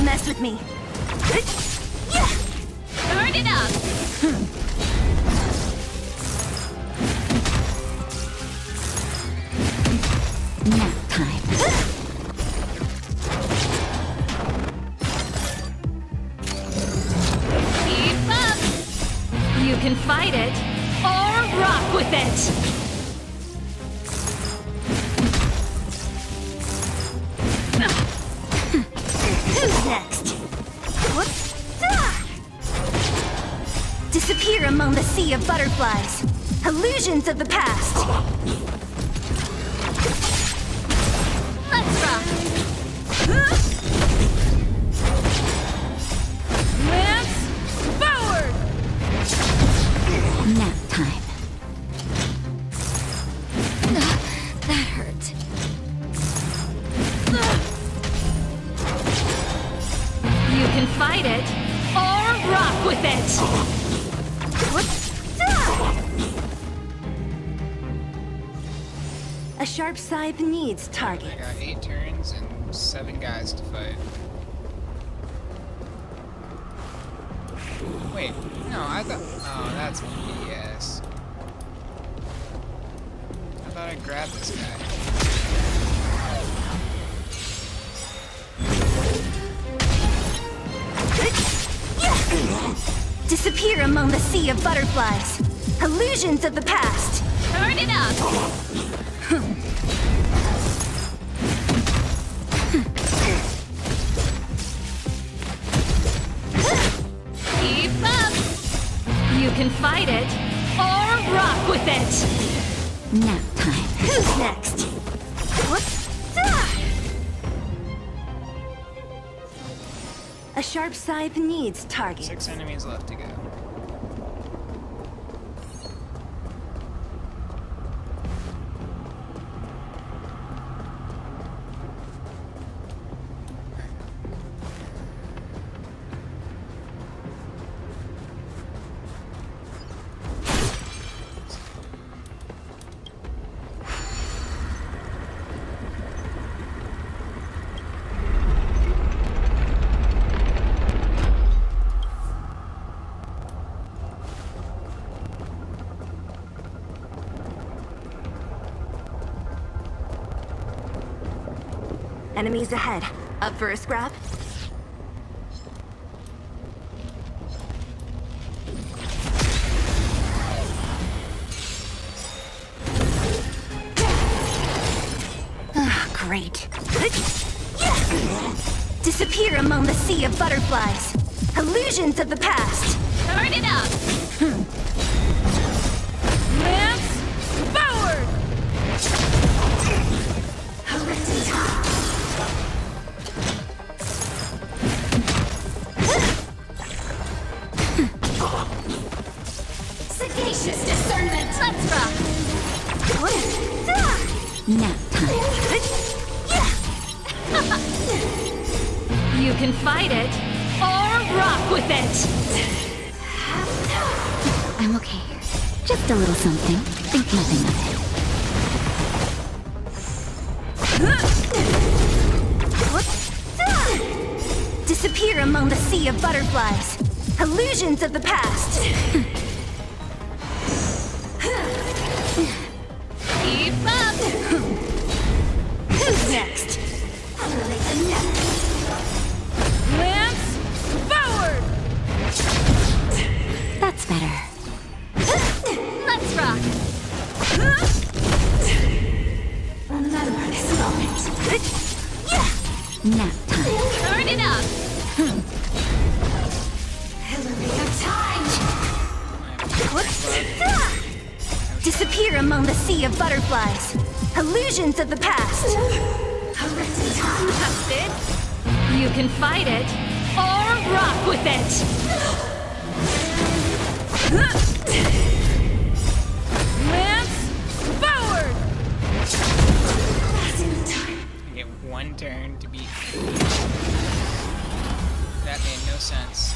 mess with me. Turn it up! Nap time. Keep up! You can fight it, or rock with it! Who's next? What? Disappear among the sea of butterflies. Illusions of the past. Let's rock! Lance forward! Nap time. That hurt. You can fight it, or rock with it! A sharp scythe needs I targets. got 8 turns and 7 guys to fight. Wait, no, I thought... Oh, that's BS. I thought I grabbed this guy. Disappear among the sea of butterflies. Illusions of the past. Turn it up! Keep up! You can fight it, or rock with it! Nap time. Who's next? What? A sharp scythe needs targets. 6 enemies left to go. Enemies ahead. Up for a scrap? Great. Disappear among the sea of butterflies. Illusions of the past. Turn it up! Lance forward! Sagacious discernment. Let's rock! Nap time. You can fight it, or rock with it! I'm okay. Just a little something. Think nothing of it. Disappear among the sea of butterflies. Illusions of the past. Keep up! Who's next? Lance forward! That's better. Let's rock! Remember this moment. Nap time. Turn it up! Hillary of time. Disappear among the sea of butterflies. Illusions of the past. Busted! You can fight it, or rock with it! Lance forward! I get 1 turn to beat. That made no sense.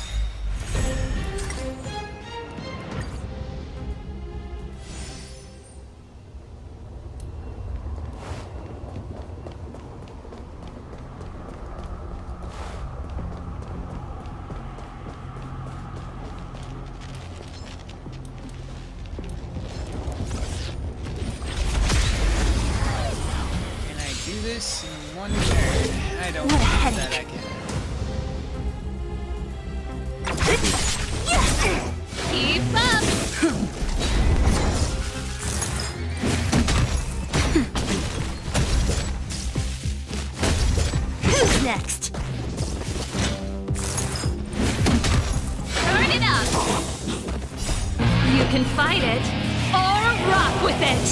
this in one turn. I don't What a think that headache. I can. Keep up! Who's next? Turn it up! You can fight it, or rock with it!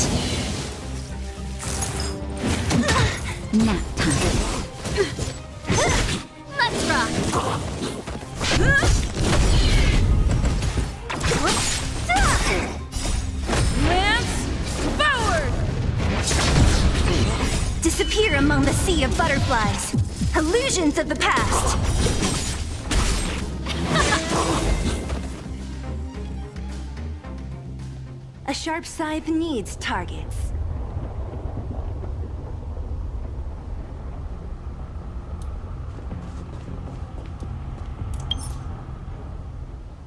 Nap time. Let's rock! Lance forward! Disappear among the sea of butterflies. Illusions of the past. A sharp scythe needs targets.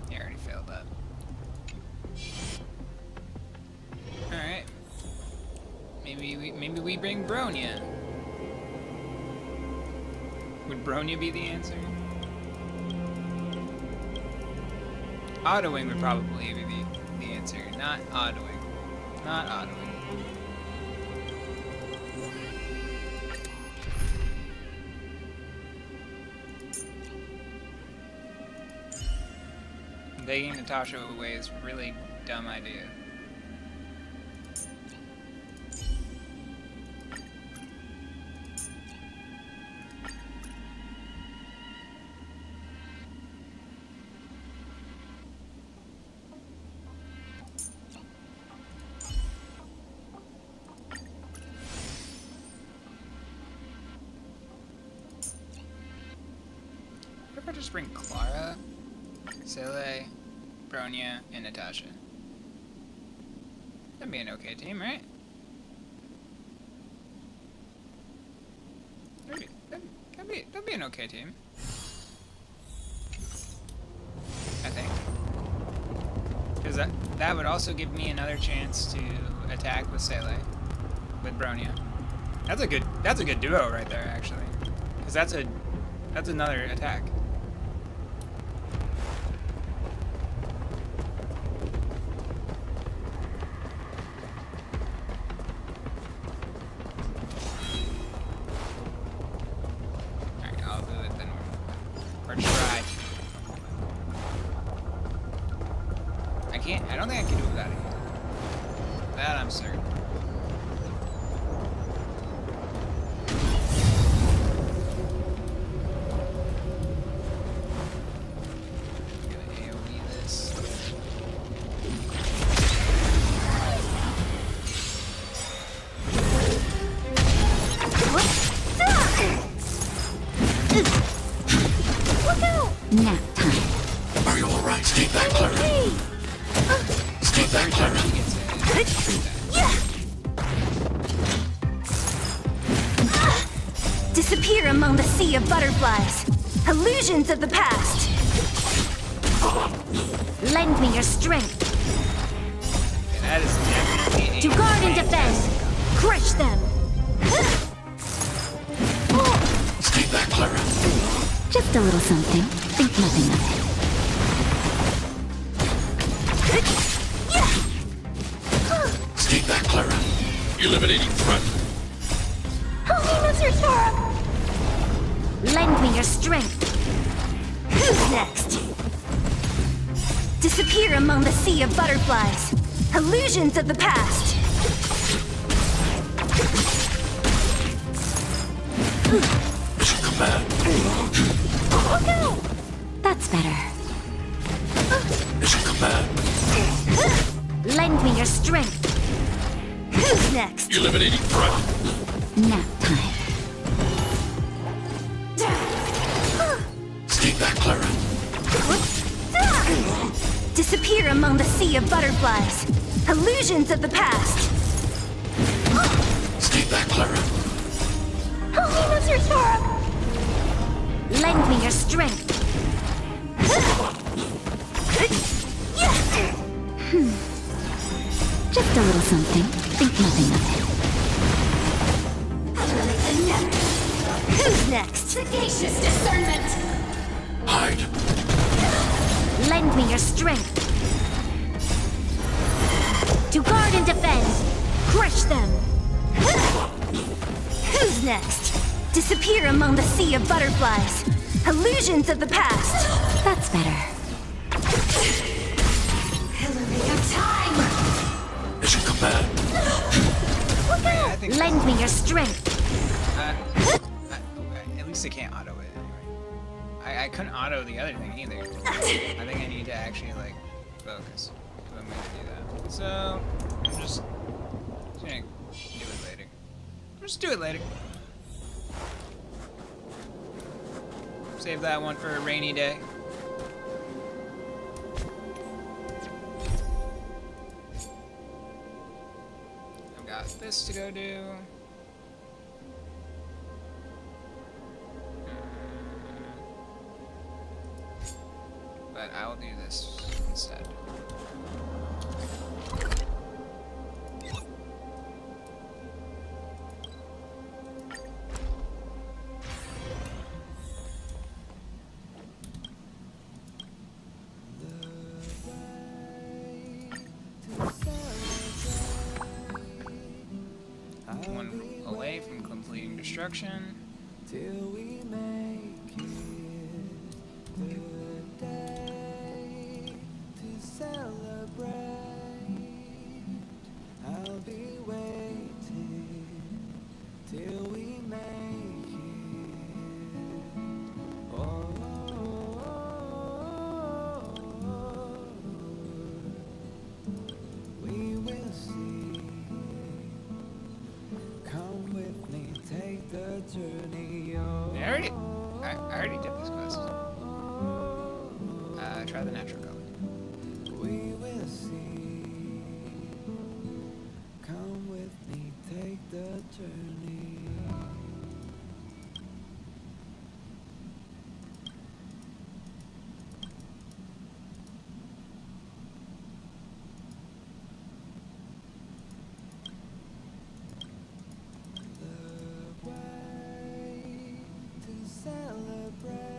You already failed that. Alright. Maybe we bring Bronya. Would Bronya be the answer? Autoing would probably be the answer, not autoing. Not autoing. Taking Natasha away is a really dumb idea. What if I just bring Clara, Sele, Bronya, and Natasha? That'd be an okay team, right? That'd be an okay team. I think. Because that would also give me another chance to attack with Sele, with Bronya. That's a good duo right there, actually. Because that's another attack. Alright, I'll do it then. Or try. I don't think I can do it without it. That I'm certain. Nap time. Are you alright? Stay back, Clara. Stay back, Clara. Disappear among the sea of butterflies. Illusions of the past. Lend me your strength. That is definitely To guard and defend. Crush them. Stay back, Clara. Just a little something. Think nothing of it. Stay back, Clara. Eliminating threat. Lend me your strength. Who's next? Disappear among the sea of butterflies. Illusions of the past. Mission command. That's better. Mission command. Lend me your strength. Who's next? Eliminating threat. Nap time. Stay back, Clara. Disappear among the sea of butterflies. Illusions of the past. Stay back, Clara. Lend me your strength. Just a little something. Think nothing of it. next? Sagacious discernment! Hide. Lend me your strength. To guard and defend. Crush them. Who's next? Disappear among the sea of butterflies. Illusions of the past. That's better. Pillory of time! Mission command. Yeah, I think so. Lend me your strength. At least I can't auto it anyway. I couldn't auto the other thing either. I think I need to actually like focus if I'm gonna do that. So I'm just gonna do it later. Just do it later. Save that one for a rainy day. I've got this to go do. But I will do this instead. One away from completing destruction. Till we make it the day to celebrate. I'll be waiting till we make it. Oh, we will see. Come with me, take the journey. I already did this quest. Try the natural color. We will see. Come with me, take the journey. The way to celebrate.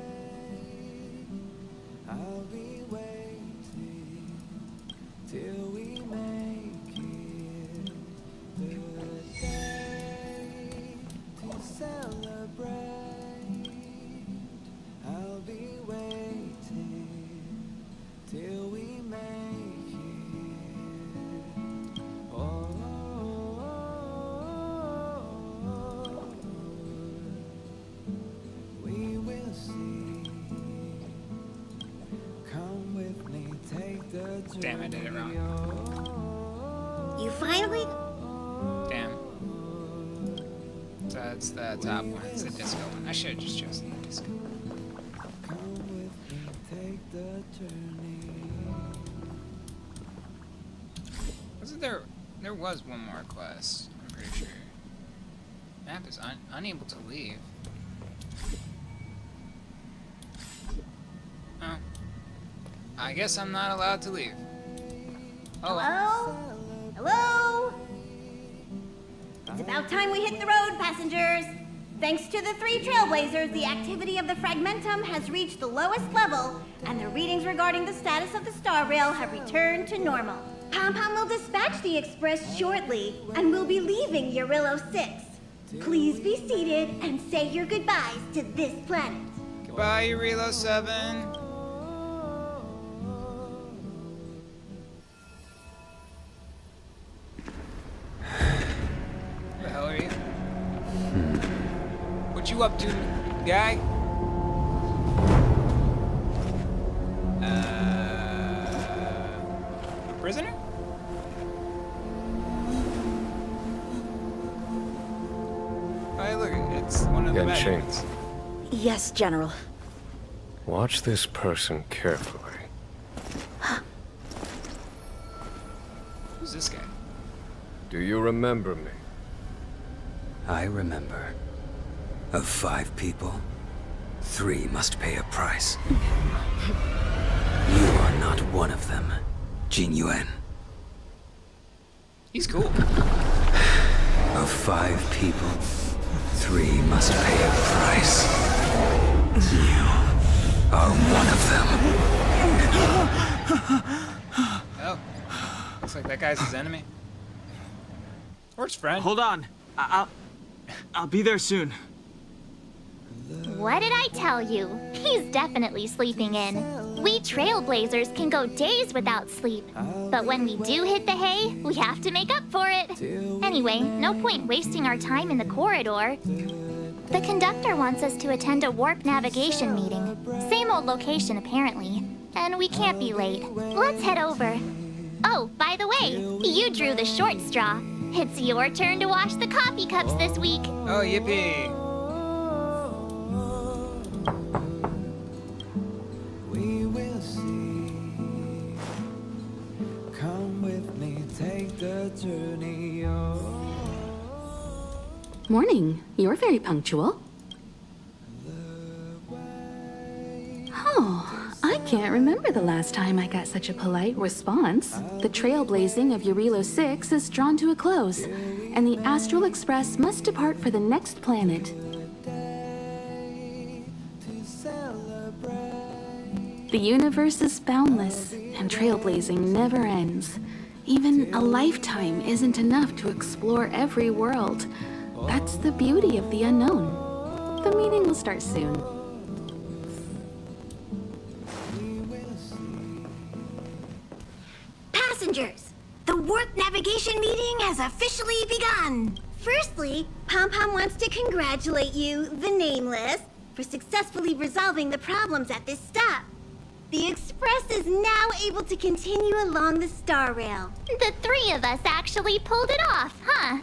I'll be waiting till we make it the day to celebrate. I'll be waiting till we make it. Oh, we will see. Come with me, take the journey. Damn, I did it wrong. You finally? Damn. So that's the top one. It's the disco one. I should have just chosen the disco. Come with me, take the journey. Wasn't there? There was one more quest. I'm pretty sure. Map is unable to leave. Oh. I guess I'm not allowed to leave. Oh. Hello? Hello? It's about time we hit the road, passengers. Thanks to the 3 trailblazers, the activity of the fragmentum has reached the lowest level, and the readings regarding the status of the Star Rail have returned to normal. Pom-Pom will dispatch the express shortly, and we'll be leaving Urillo 6. Please be seated and say your goodbyes to this planet. Goodbye, Urilo 7. Who the hell are you? What you up to, guy? Prisoner? Hey, look, it's one of the bad Yanqing. ones. Yes, General. Watch this person carefully. Who's this guy? Do you remember me? I remember. Of 5 people, 3 must pay a price. You are not one of them, Jin Yuan. He's cool. Of 5 people, 3 must pay a price. You are one of them. Oh. Looks like that guy's his enemy. Or his friend. Hold on. I'll be there soon. What did I tell you? He's definitely sleeping in. We trailblazers can go days without sleep. But when we do hit the hay, we have to make up for it. Anyway, no point wasting our time in the corridor. The conductor wants us to attend a warp navigation meeting. Same old location, apparently. And we can't be late. Let's head over. Oh, by the way, you drew the short straw. It's your turn to wash the coffee cups this week. Oh, yippee. We will see. Come with me, take the journey. Morning. You're very punctual. Oh, I can't remember the last time I got such a polite response. The trailblazing of Urilo 6 is drawn to a close, and the Astral Express must depart for the next planet. The universe is boundless, and trailblazing never ends. Even a lifetime isn't enough to explore every world. That's the beauty of the unknown. The meeting will start soon. Passengers, the warp navigation meeting has officially begun. Firstly, Pom Pom wants to congratulate you, the Nameless, for successfully resolving the problems at this stop. The Express is now able to continue along the Star Rail. The 3 of us actually pulled it off, huh?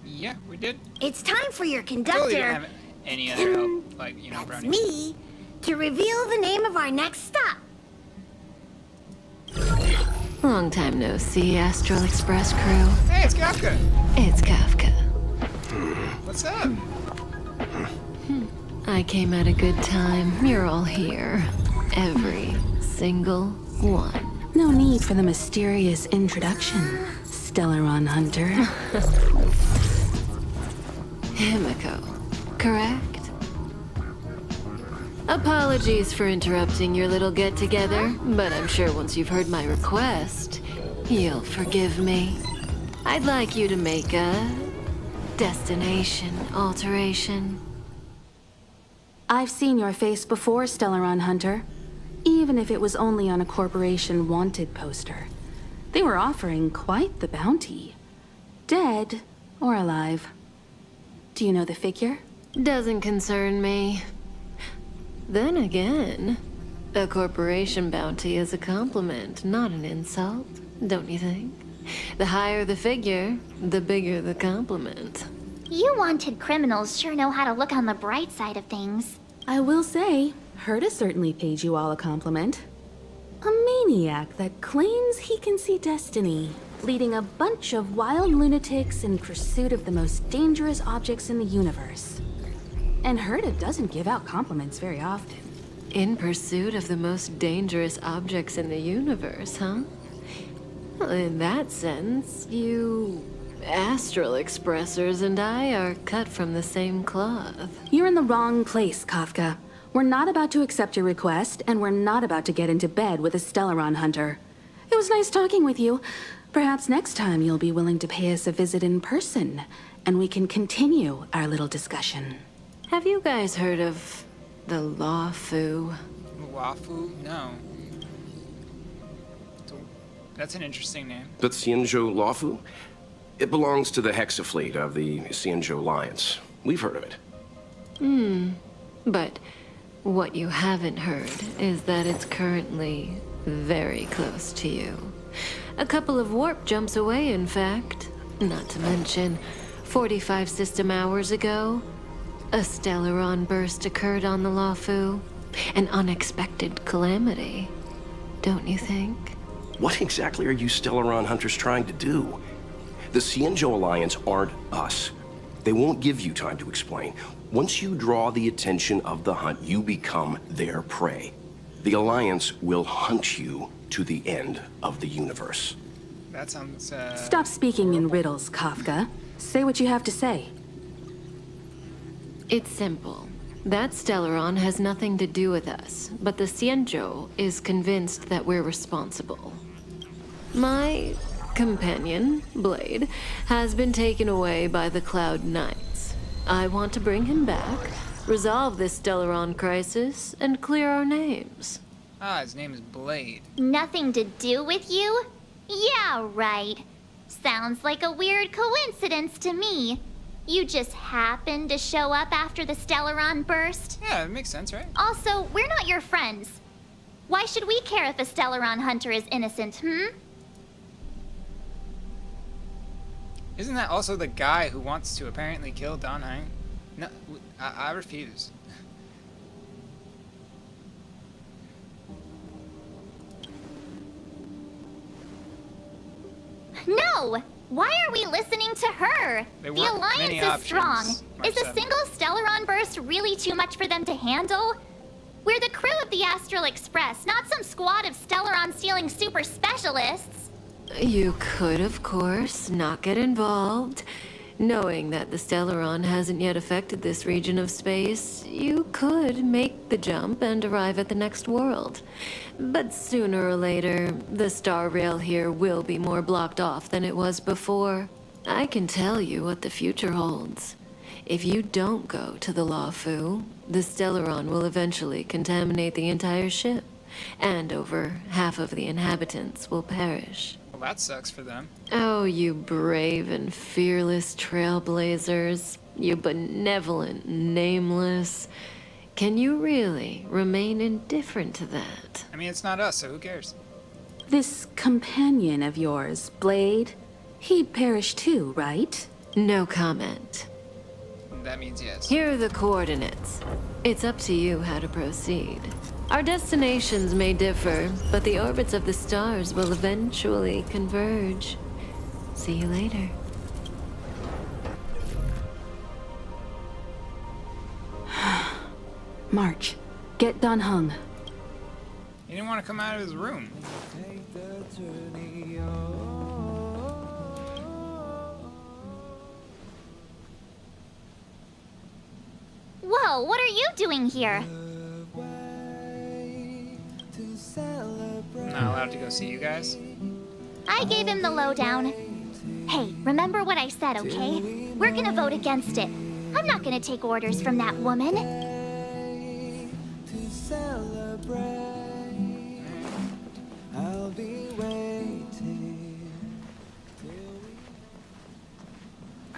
Yeah, we did. It's time for your Totally conductor, didn't have any other help, like, you know, that's Brownie. me, to reveal the name of our next stop. Long time no see, Astral Express crew. Hey, it's Kafka. It's Kafka. What's up? I came at a good time. You're all here. Every single one. No need for the mysterious introduction, Stellaron Hunter. Himiko, correct? Apologies for interrupting your little get-together, but I'm sure once you've heard my request, you'll forgive me. I'd like you to make a destination alteration. I've seen your face before, Stellaron Hunter. Even if it was only on a corporation wanted poster. They were offering quite the bounty. Dead or alive. Do you know the figure? Doesn't concern me. Then again, a corporation bounty is a compliment, not an insult, don't you think? The higher the figure, the bigger the compliment. You wanted criminals sure know how to look on the bright side of things. I will say, Herta certainly paid you all a compliment. A maniac that claims he can see destiny, leading a bunch of wild lunatics in pursuit of the most dangerous objects in the universe. And Herta doesn't give out compliments very often. In pursuit of the most dangerous objects in the universe, huh? Well, in that sense, you Astral Expressers and I are cut from the same cloth. You're in the wrong place, Kafka. We're not about to accept your request, and we're not about to get into bed with a Stellaron Hunter. It was nice talking with you. Perhaps next time you'll be willing to pay us a visit in person, and we can continue our little discussion. Have you guys heard of the Law Fu? Wafu? No. That's an interesting name. The Xianzhou Lawfu? It belongs to the Hexafleet of the Xianzhou Alliance. We've heard of it. But what you haven't heard is that it's currently very close to you. A couple of warp jumps away, in fact. Not to mention, 45 system hours ago, a Stellaron burst occurred on the Lawfu. An unexpected calamity, don't you think? What exactly are you Stellaron hunters trying to do? The Xianzhou Alliance aren't us. They won't give you time to explain. Once you draw the attention of the hunt, you become their prey. The Alliance will hunt you to the end of the universe. That sounds, Stop speaking in riddles, Kafka. Say what you have to say. It's simple. That Stellaron has nothing to do with us, but the Xianzhou is convinced that we're responsible. My companion, Blade, has been taken away by the Cloud Knights. I want to bring him back, resolve this Stellaron crisis, and clear our names. Ah, his name is Blade. Nothing to do with you? Yeah, right. Sounds like a weird coincidence to me. You just happened to show up after the Stellaron burst? Yeah, it makes sense, right? Also, we're not your friends. Why should we care if a Stellaron hunter is innocent, Isn't that also the guy who wants to apparently kill Don Hein? No, I refuse. No! Why are we listening to her? There The weren't Alliance many is options, strong. Mark Is a 7. single Stellaron burst really too much for them to handle? We're the crew of the Astral Express, not some squad of Stellaron-stealing super specialists. You could, of course, not get involved. Knowing that the Stellaron hasn't yet affected this region of space, you could make the jump and arrive at the next world. But sooner or later, the Star Rail here will be more blocked off than it was before. I can tell you what the future holds. If you don't go to the Luofu, the Stellaron will eventually contaminate the entire ship, and over half of the inhabitants will perish. Well, that sucks for them. Oh, you brave and fearless trailblazers. You benevolent nameless. Can you really remain indifferent to that? I mean, it's not us, so who cares? This companion of yours, Blade, he'd perish too, right? No comment. That means yes. Here are the coordinates. It's up to you how to proceed. Our destinations may differ, but the orbits of the stars will eventually converge. See you later. March, get Don Hung. He didn't want to come out of his room. Take the journey Whoa, what are you doing here? to celebrate. Not allowed to go see you guys. I gave him the lowdown. Hey, remember what I said, okay? We're gonna vote against it. I'm not gonna take orders from that woman. To celebrate, I'll be waiting.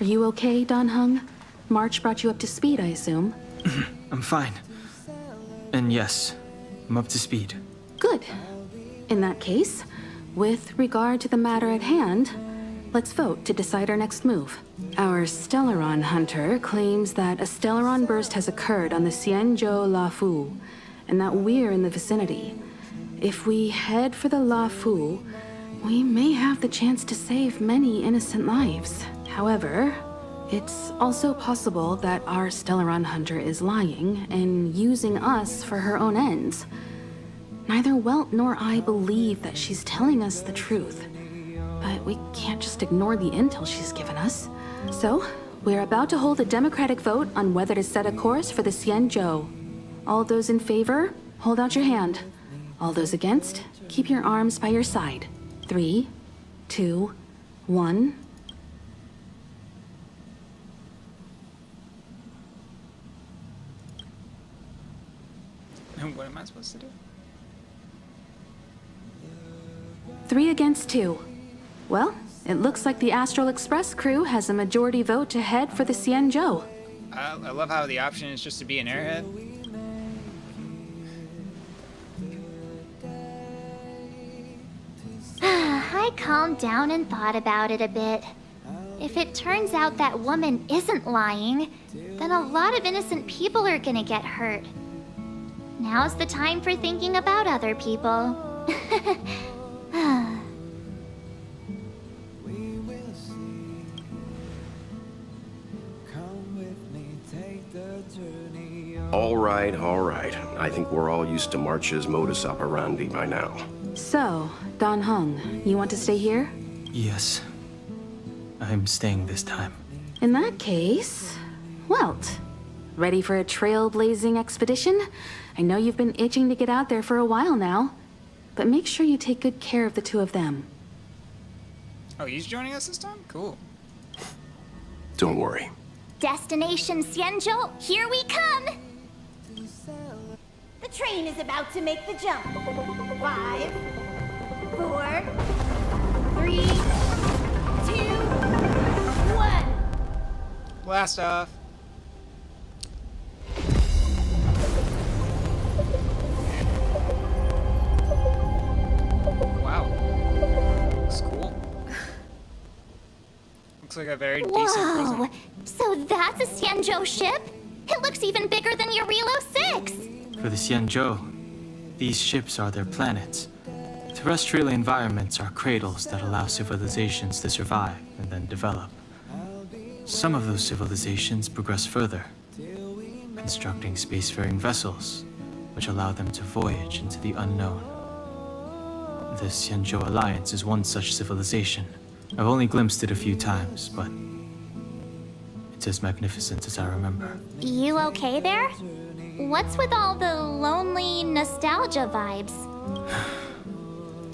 Are you okay, Don Hung? March brought you up to speed, I assume. I'm fine. And yes, I'm up to speed. Good. In that case, with regard to the matter at hand, let's vote to decide our next move. Our Stellaron hunter claims that a Stellaron burst has occurred on the Xianzhou Luofu, and that we're in the vicinity. If we head for the Luofu, we may have the chance to save many innocent lives. However, it's also possible that our Stellaron hunter is lying and using us for her own ends. Neither Welt nor I believe that she's telling us the truth. But we can't just ignore the intel she's given us. So, we're about to hold a democratic vote on whether to set a course for the Xianzhou. All those in favor, hold out your hand. All those against, keep your arms by your side. 3, 2, 1... What am I supposed to do? 3 against 2. Well, it looks like the Astral Express crew has a majority vote to head for the Xianzhou. I love how the option is just to be an airhead. I calmed down and thought about it a bit. If it turns out that woman isn't lying, then a lot of innocent people are gonna get hurt. Now's the time for thinking about other people. We will see. Come with me, take the journey All right, all right. I think we're all used to March's modus operandi by now. So, Don Hung, you want to stay here? Yes. I'm staying this time. In that case, Welt, ready for a trailblazing expedition? I know you've been itching to get out there for a while now, but make sure you take good care of the two of them. Oh, he's joining us this time? Cool. Don't worry. Destination Xianzhou, here we come! The train is about to make the jump. 5, 4, 3, 2, 1. Blast off. Wow. Looks cool. Looks like a very decent Whoa! prison. So that's a Xianzhou ship? It looks even bigger than your Relo 6! For the Xianzhou, these ships are their planets. Terrestrial environments are cradles that allow civilizations to survive and then develop. Some of those civilizations progress further, constructing spacefaring vessels, which allow them to voyage into the unknown. The Xianzhou Alliance is one such civilization. I've only glimpsed it a few times, but it's as magnificent as I remember. You okay there? What's with all the lonely nostalgia vibes?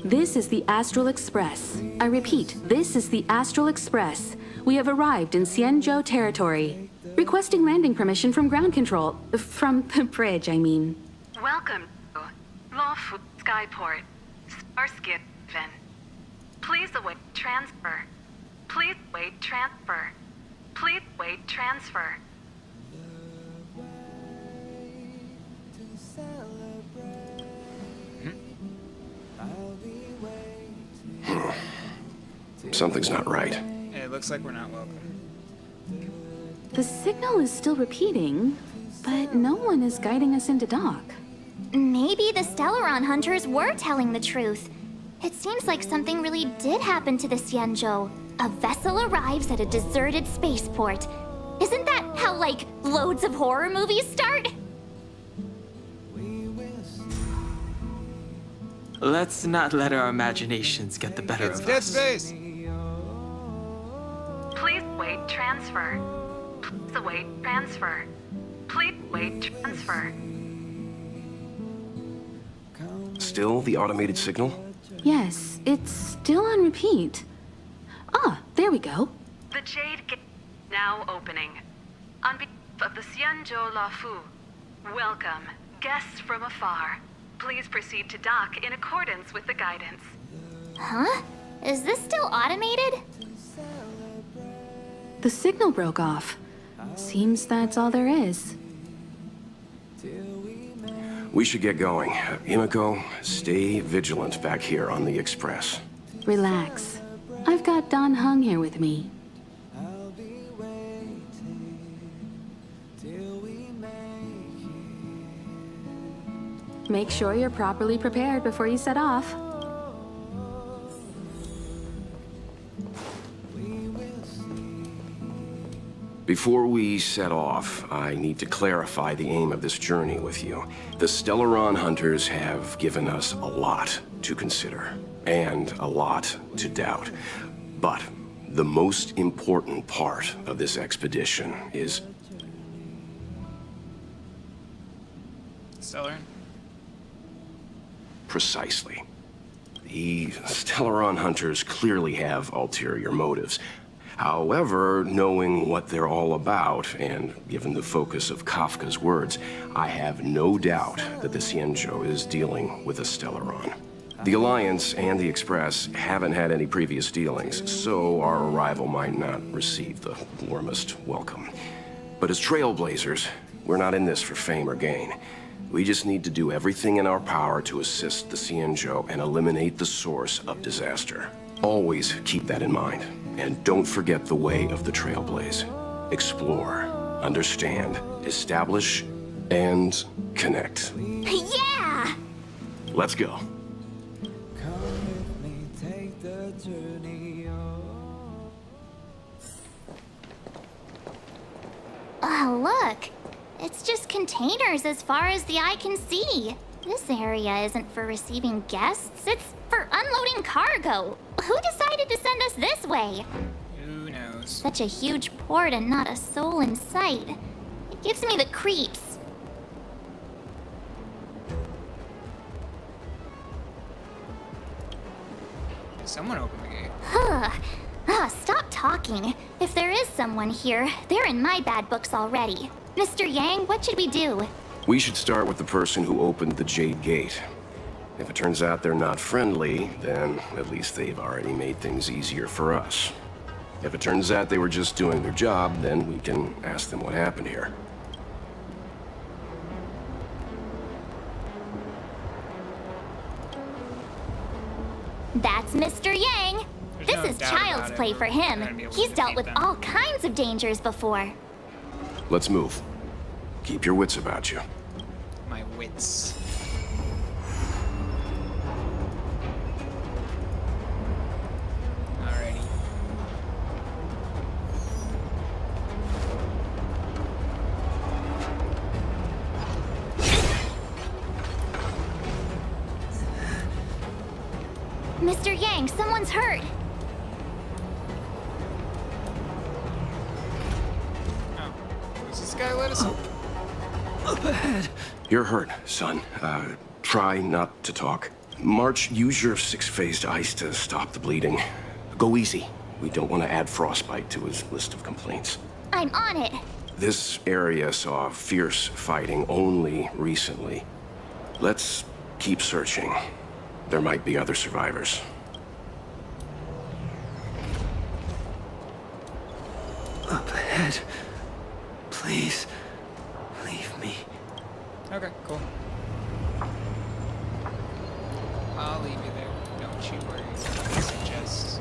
This is the Astral Express. I repeat, this is the Astral Express. We have arrived in Xianzhou territory. Requesting landing permission from ground control. From the bridge, I mean. Welcome to Lawful Skyport, Starsky Ven. Please await transfer. Please wait transfer. Please wait transfer. Something's not right. It looks like we're not welcome. The signal is still repeating, but no one is guiding us into dock. Maybe the Stellaron hunters were telling the truth. It seems like something really did happen to the Xianzhou. A vessel arrives at a deserted spaceport. Isn't that how, like, loads of horror movies start? Let's not let our imaginations get the better It's of Dead us. Space! Please wait transfer. Please await transfer. Please wait transfer. Still the automated signal? Yes, it's still on repeat. Ah, there we go. The Jade Gate now opening. On behalf of the Xianzhou Lafu, welcome, guests from afar. Please proceed to dock in accordance with the guidance. Huh? Is this still automated? The signal broke off. Seems that's all there is. We should get going. Himiko, stay vigilant back here on the Express. Relax. I've got Don Hung here with me. Make sure you're properly prepared before you set off. Before we set off, I need to clarify the aim of this journey with you. The Stellaron hunters have given us a lot to consider, and a lot to doubt. But the most important part of this expedition is... Stellar? Precisely. The Stellaron hunters clearly have ulterior motives. However, knowing what they're all about, and given the focus of Kafka's words, I have no doubt that the Xianzhou is dealing with a Stellaron. The Alliance and the Express haven't had any previous dealings, so our arrival might not receive the warmest welcome. But as trailblazers, we're not in this for fame or gain. We just need to do everything in our power to assist the Xianzhou and eliminate the source of disaster. Always keep that in mind. And don't forget the way of the Trailblaze. Explore, understand, establish, and connect. Yeah! Let's go. Oh, look. It's just containers as far as the eye can see. This area isn't for receiving guests, it's for unloading cargo. Who decided to send us this way? Who knows? knows? Such a huge port and not a soul in sight. It gives me the creeps. Someone opened the gate. Stop talking. If there is someone here, they're in my bad books already. Mr. Yang, what should we do? We should start with the person who opened the Jade Gate. If it turns out they're not friendly, then at least they've already made things easier for us. If it turns out they were just doing their job, then we can ask them what happened here. That's Mr. Yang. There's This no is doubt child's about it. play for We're him. gonna be able He's to dealt defeat with them. all kinds of dangers before. Let's move. Keep your wits about you. My wits. Alrighty. Mr. Yang, someone's hurt. Oh. Does this guy let us? Up ahead. You're hurt, son. Try not to talk. March, use your 6-phased ice to stop the bleeding. Go easy. We don't want to add frostbite to his list of complaints. I'm on it. This area saw fierce fighting only recently. Let's keep searching. There might be other survivors. Up ahead. Please, leave me. Okay, cool. I'll leave you there. Don't you worry. I suggest.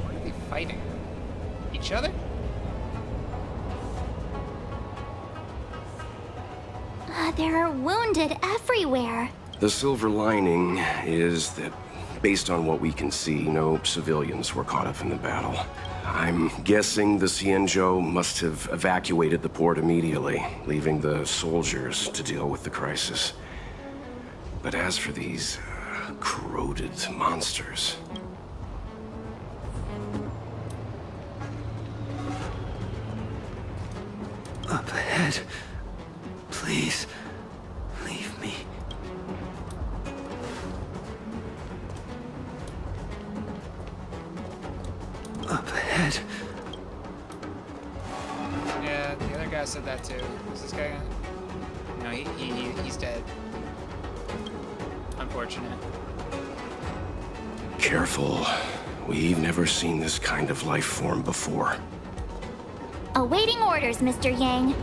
What are they fighting? Each other? There are wounded everywhere. The silver lining is that, based on what we can see, no civilians were caught up in the battle. I'm guessing the Xianzhou must have evacuated the port immediately, leaving the soldiers to deal with the crisis. But as for these corroded monsters... Up ahead. Please, leave me. Up ahead. Yeah, the other guy said that too. Is this guy gonna... No, he's dead. Unfortunate. Careful. We've never seen this kind of life form before. Awaiting orders, Mr. Yang.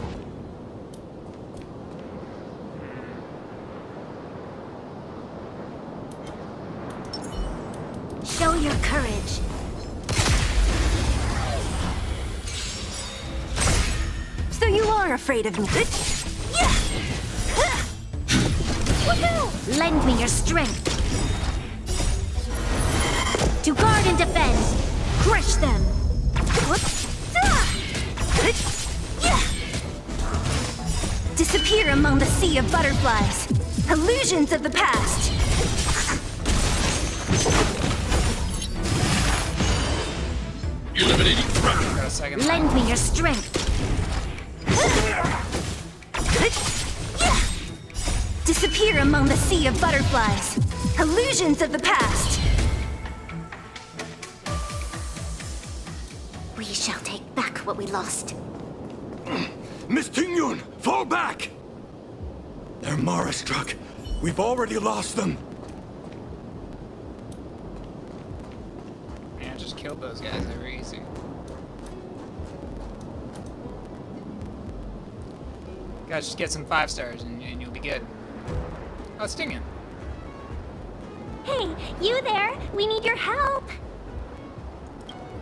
Show your courage. So you are afraid of me. Woohoo! Lend me your strength. To guard and defend. Crush them. Disappear among the sea of butterflies. Illusions of the past. Got a second. Lend me your strength. Disappear among the sea of butterflies. Illusions of the past. We shall take back what we lost. Miss Tingyun, fall back! They're Mara struck. We've already lost them. Man, just killed those guys. They were easy. Guys, just get some 5 stars and you'll be good. Oh, it's Tingyun. Hey, you there? We need your help.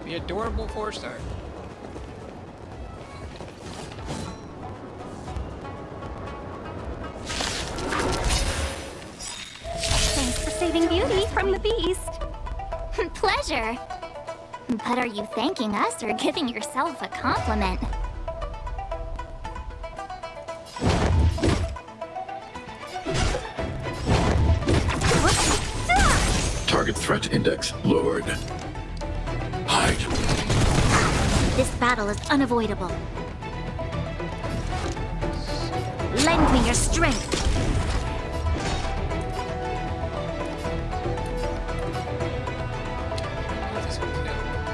The adorable 4-star. Thanks for saving Beauty from the beast. Pleasure. But are you thanking us or giving yourself a compliment? Target threat index lowered. Hide. This battle is unavoidable. Lend me your strength.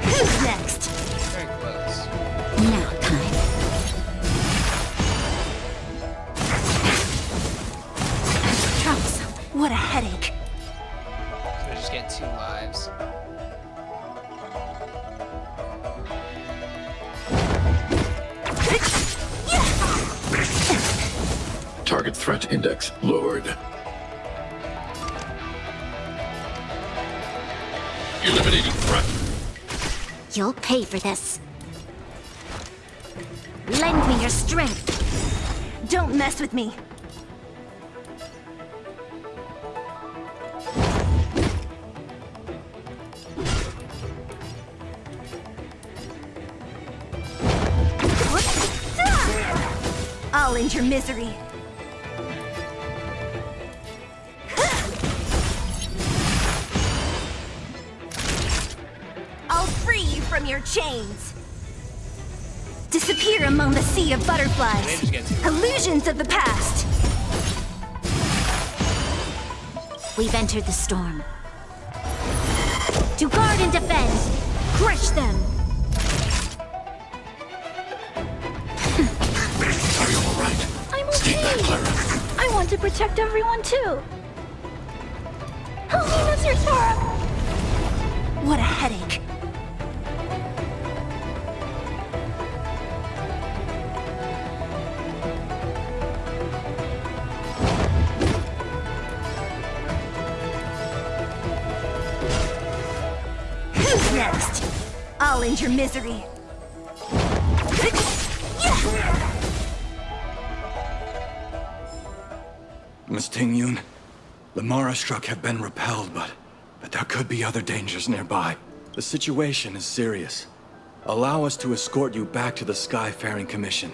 Who's next? Very close. Now time. Trunks, what a headache. So I just get 2 lives. Target threat index lowered. Eliminating threat. You'll pay for this. Lend me your strength. Don't mess with me. I'll end your misery. I'll free you from your chains. Disappear among the sea of They butterflies. just get 2. Illusions of the past. We've entered the storm. To guard and defend. Crush them. Are you alright? I'm Stay back, okay. Clara. I want to protect everyone too. Help me, Mr. Sora. What a headache. Who's next? I'll end your misery. Miss Ting-Yun, the Mara struck have been repelled, but there could be other dangers nearby. The situation is serious. Allow us to escort you back to the Skyfaring Commission.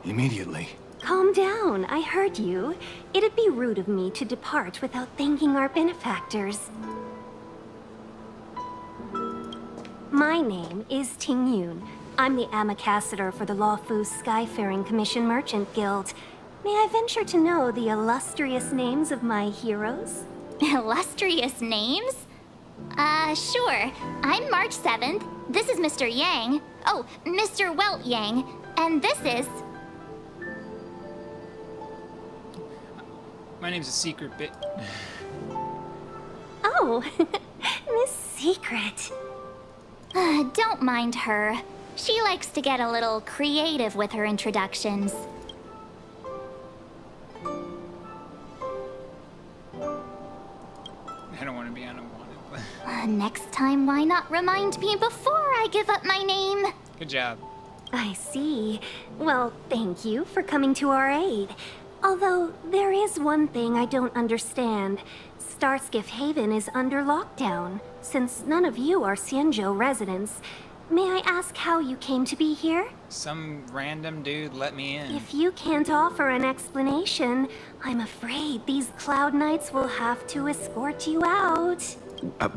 Immediately. Calm down, I heard you. It'd be rude of me to depart without thanking our benefactors. My name is Ting-Yun. I'm the Ambassador for the Lawfu Skyfaring Commission Merchant Guild. May I venture to know the illustrious names of my heroes? Illustrious names? Sure. I'm March 7th. This is Mr. Yang. Oh, Mr. Welt Yang. And this is... My name's a secret bit. Oh, Miss Secret. Don't mind her. She likes to get a little creative with her introductions. I don't want to be on a wanted. Next time, why not remind me before I give up my name? Good job. I see. Well, thank you for coming to our aid. Although, there is one thing I don't understand. Starskiff Haven is under lockdown. Since none of you are Xianzhou residents, may I ask how you came to be here? Some random dude let me in. If you can't offer an explanation, I'm afraid these Cloud Knights will have to escort you out.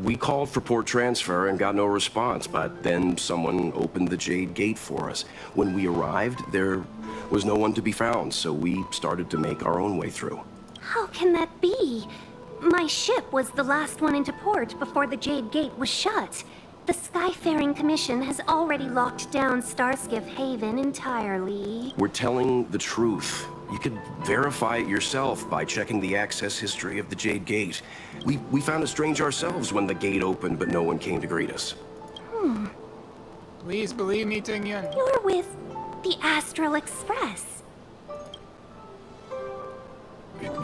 We called for port transfer and got no response, but then someone opened the Jade Gate for us. When we arrived, there was no one to be found, so we started to make our own way through. How can that be? My ship was the last one into port before the Jade Gate was shut. The Skyfaring Commission has already locked down Starskiff Haven entirely. We're telling the truth. You could verify it yourself by checking the access history of the Jade Gate. We found it strange ourselves when the gate opened, but no one came to greet us. Please believe me, Ting-Yun. You're with the Astral Express.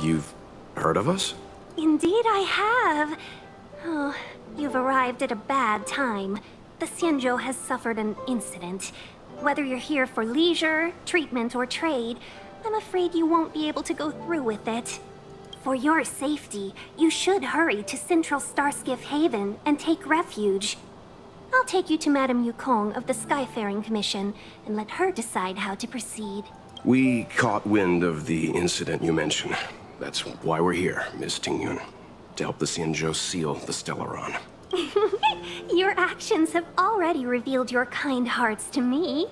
You've heard of us? Indeed I have. Oh, you've arrived at a bad time. The Xianzhou has suffered an incident. Whether you're here for leisure, treatment, or trade, I'm afraid you won't be able to go through with it. For your safety, you should hurry to Central Starskiff Haven and take refuge. I'll take you to Madame Yukong of the Skyfaring Commission and let her decide how to proceed. We caught wind of the incident you mentioned. That's why we're here, Miss Tingyun. To help the Xianzhou seal the Stellaron. Your actions have already revealed your kind hearts to me.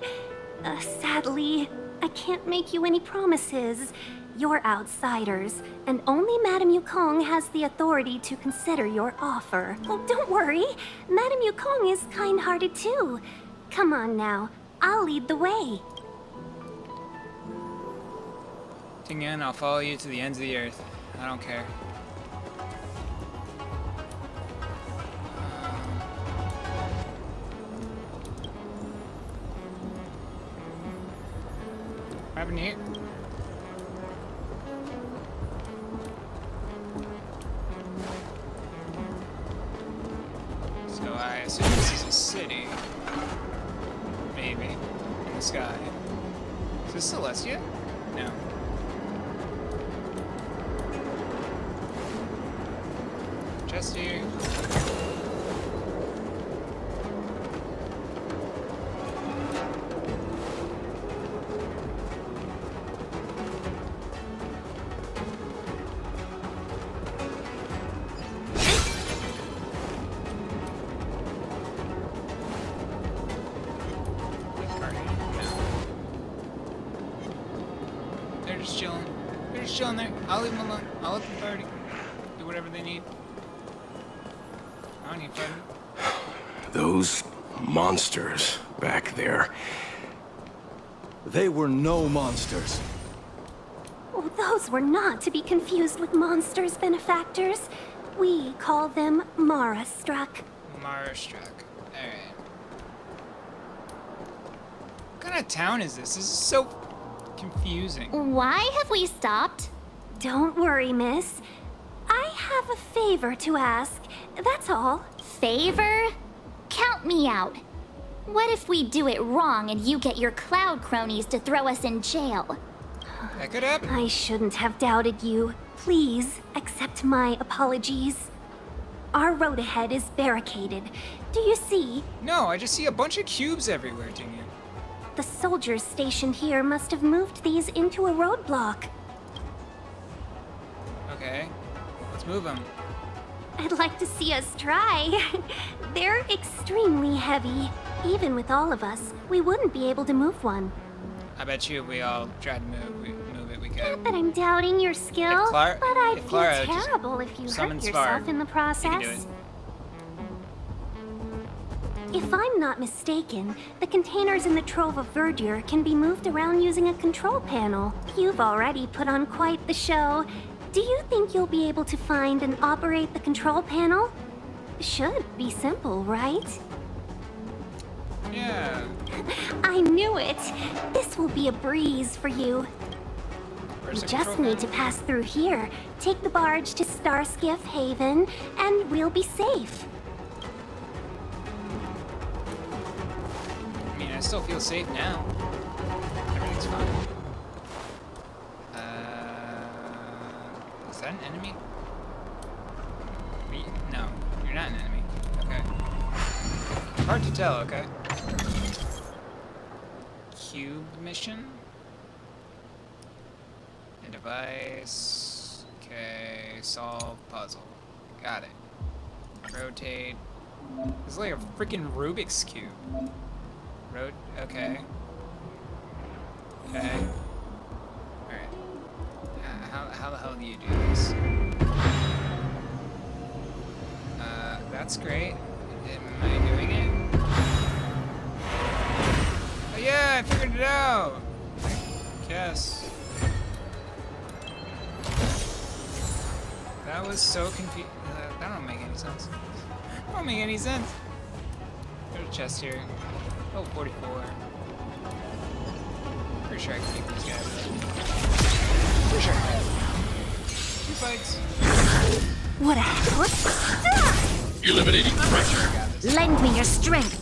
Sadly, I can't make you any promises. You're outsiders, and only Madame Yukong has the authority to consider your offer. Oh, don't worry. Madame Yukong is kind-hearted too. Come on now, I'll lead the way. Tingyun, I'll follow you to the ends of the earth. I don't care. What happened here? So I assume this is a city. Maybe. In the sky. Is this Celestia? No. Chest here. They're just chilling. They're just chilling there. I'll leave them alone. I'll let them party. Do whatever they need. I don't need fighting. Those monsters back there. They were no monsters. Oh, those were not to be confused with monsters, benefactors. We call them Mara-struck. Mara-struck. Alright. What kind of town is this? This is so confusing. Why have we stopped? Don't worry, miss. I have a favor to ask. That's all. Favor? Count me out. What if we do it wrong and you get your cloud cronies to throw us in jail? That could happen. I shouldn't have doubted you. Please, accept my apologies. Our road ahead is barricaded. Do you see? No, I just see a bunch of cubes everywhere, Tingyun. The soldiers stationed here must have moved these into a roadblock. Okay. Let's move them. I'd like to see us try. They're extremely heavy. Even with all of us, we wouldn't be able to move one. I bet you if we all tried to move it, we could. Not that I'm doubting your skill, If Clara- but I'd if feel Clara just terrible if you hurt summons yourself fire, in the You can do process. it. If I'm not mistaken, the containers in the Trove of Verdure can be moved around using a control panel. You've already put on quite the show. Do you think you'll be able to find and operate the control panel? Should be simple, right? Yeah. I knew it! This will be a breeze for you. Where's We the just control need to pass through here, take the barge to Starskiff Haven, and we'll be safe. I mean, I still feel safe now. Everything's fine. Is that an enemy? No, you're not an enemy. Okay. Hard to tell, okay? Cube mission? A device. Okay, solve puzzle. Got it. Rotate. It's like a freaking Rubik's Cube. Okay. Okay. Alright. How the hell do you do this? That's great. Am I doing it? Oh yeah, I figured it out! I guess. That was so confusing. That don't make any sense. That don't make any sense. There's a chest here. Oh, 44. Pretty sure I can take these guys out. Pretty sure I can. 2 fights. What a what? Eliminating pressure. Lend me your strength.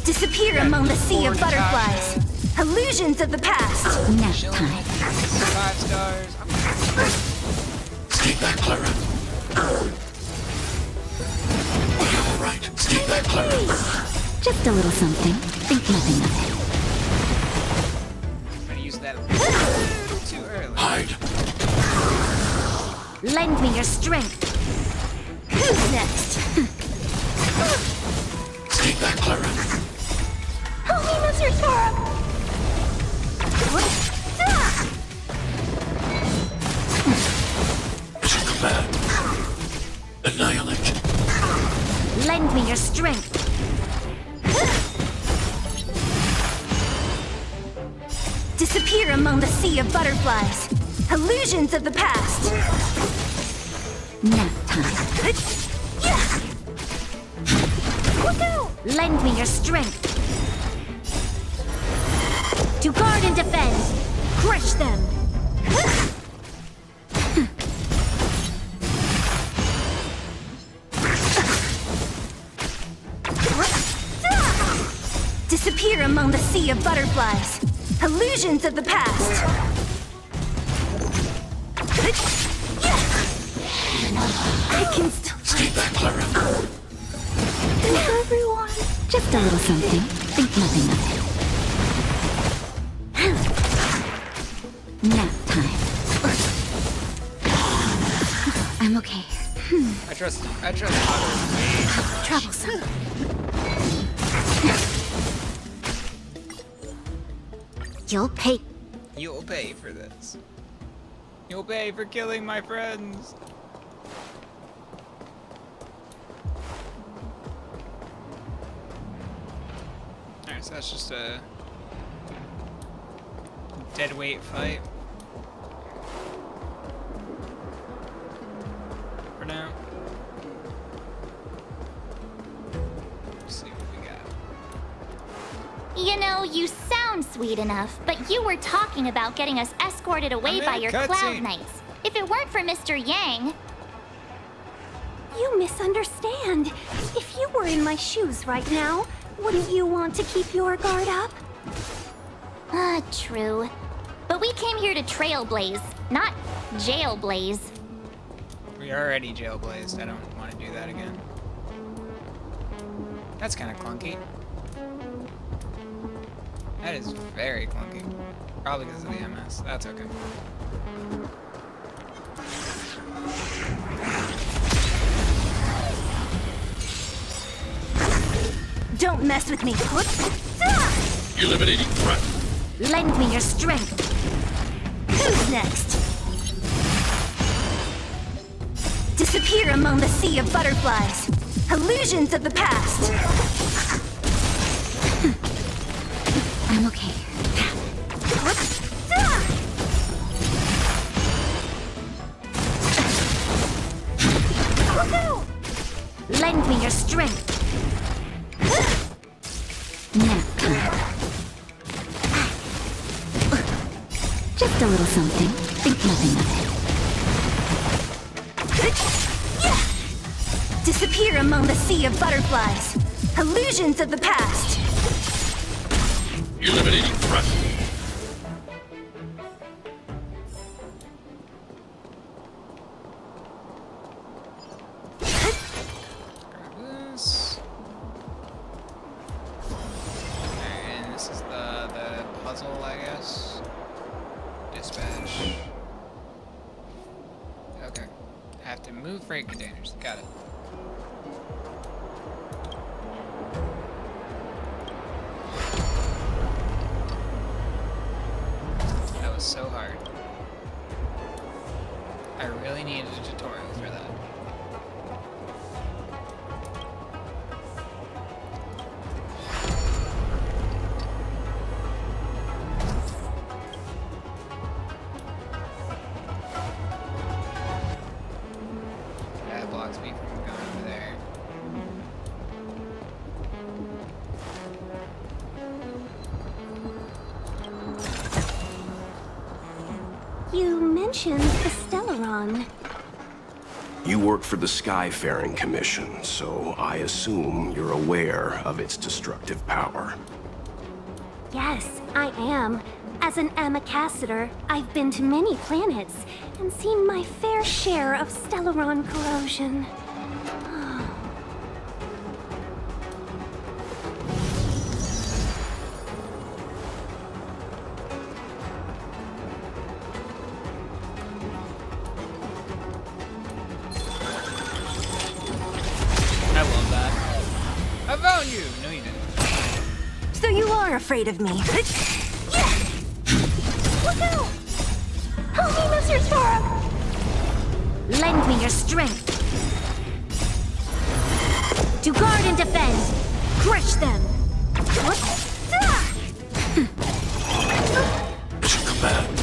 Disappear among the sea of butterflies. Illusions of the past. Nap time. 5 stars. Stay back, Clara. You're all right. Stay back, Clara. Just a little something. Think nothing of I'm gonna use that a little too early. Hide. it. Lend me your strength. Who's next? Stay back, Clara. Help me, Mr. Sora! Mission command. Annihilate. Lend me your strength. Disappear among the sea of butterflies. Illusions of the past. Nap time. Look out! Lend me your strength. To guard and defend. Crush them. Disappear among the sea of butterflies. Illusions of the past. I can still Stay back, Clara. everyone. Just a little something. Think nothing of it. Nap time. I'm okay. I trust others. Troublesome. You'll pay. You'll pay for this. You'll pay for killing my friends. Alright, so that's just a dead weight fight. For now. Let's see what we got. You know, you sound sweet enough, but you were talking about getting us escorted away I'm by in a your cutscene. Cloud Knights. If it weren't for Mr. Yang... You misunderstand. If you were in my shoes right now, wouldn't you want to keep your guard up? True. But we came here to trailblaze, not jailblaze. We already jailblazed. I don't want to do that again. That's kind of clunky. That is very clunky. Probably because of the MS. That's okay. Don't mess with me. Eliminating threat. Lend me your strength. Who's next? Disappear among the sea of butterflies. Illusions of the past. I'm okay. Lend me your strength. Nap time. Just a little something. Think nothing of it. Disappear among the sea of butterflies. Illusions of the past. Eliminating threat. Grab this. And this is the puzzle, I guess. Dispatch. Okay. Have to move freight containers. Got it. That was so hard. I really needed a tutorial for that. That blocks me from going over there. You mentioned the Stellaron. You work for the Skyfaring Commission, so I assume you're aware of its destructive power. Yes, I am. As an Amicassator, I've been to many planets and seen my fair share of Stellaron corrosion. I love that. I found you! No, you didn't. So you are afraid of me. Look out! Help me, Mr. Storm! Lend me your strength. To guard and defend. Crush them. What? Mission command.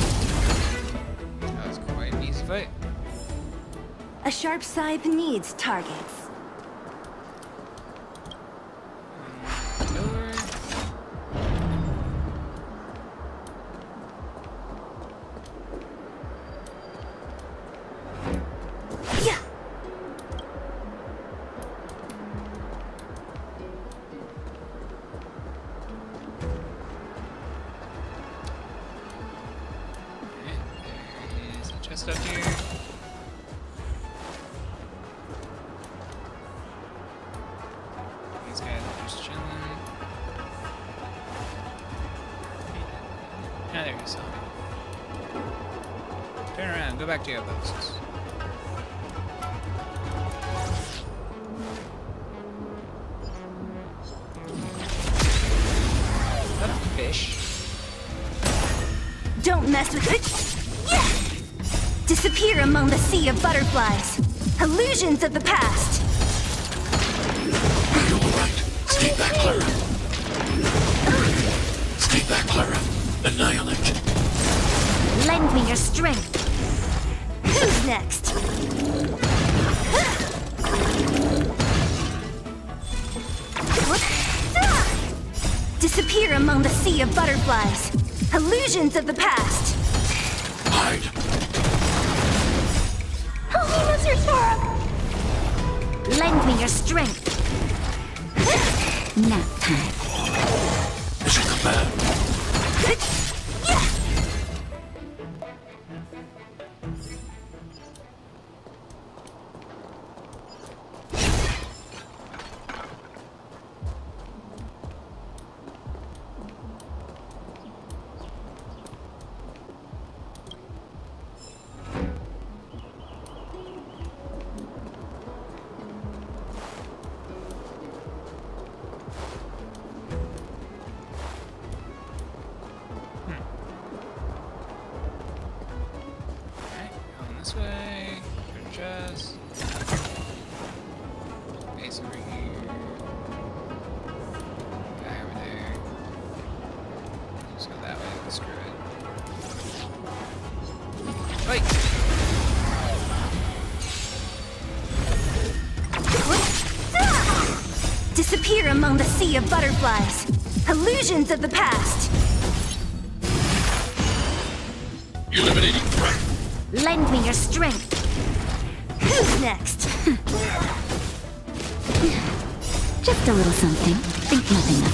That was quite an easy fight. A sharp scythe needs targets. Door. Yeah. There is a chest up here. These guys are just chilling. Ah, there you saw me. Turn around, go back to your posts. Is that a fish? Don't mess with it. Yeah. Disappear among the sea of butterflies. Illusions of the past. Are you alright? Stay back, Clara. Stay back, Clara. Annihilate. Lend me your strength. Who's next? What? Disappear among the sea of butterflies. Illusions of the past. Hide. Help me, Mr. Storm! Lend me your strength. Nap time. Mission command. Yeah. Alright, going this way. Good chest. Base over here. Guy over there. Just go that way. Screw it. Fight! Disappear among the sea of butterflies. Illusions of the past. Eliminating threat. Lend me your strength. Who's next? Just a little something. Think nothing of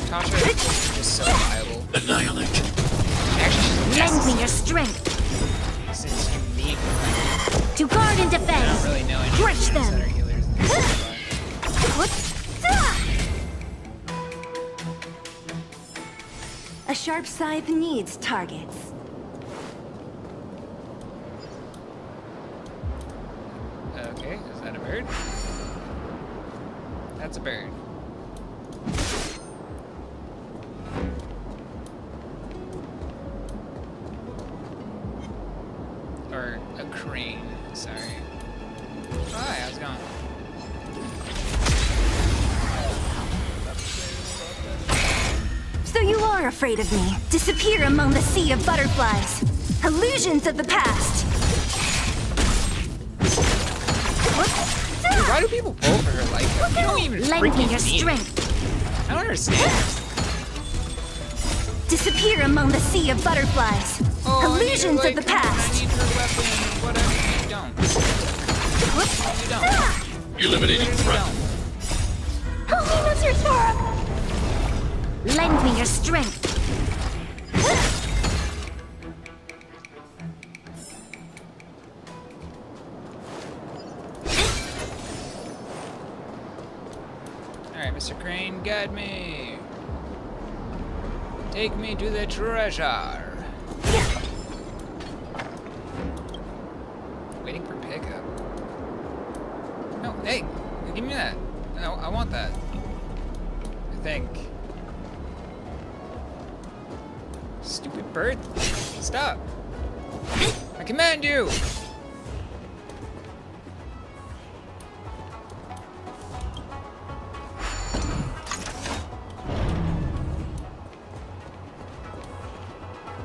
Tasha is so viable. Annihilate. Actually, she's it. Lend me necessary your strength. since you need one. To guard and I don't defend. really know any Crush healers them. that are healers in this What? A sharp scythe needs targets. Okay, is that a bird? That's a bird. Or a crane, sorry. Oh, hi, how's it going? So you are afraid of me. Disappear among the sea of butterflies. Illusions of the past. What? Dude, why do people vote for her like that? You don't even Lend me freaking your need it. strength. I don't understand this. Disappear among the sea of butterflies. Oh, Illusions I of the need her, like, past. I need her weapon, whatever. You don't. What? You don't. Eliminating You threat. don't. Help me, Mr. Storm! Lend me your strength. Alright, Mr. Crane, guide me. Take me to the treasure. Waiting for pickup. No, hey, give me that. No, I want that. I think. Stupid bird. Stop. I command you.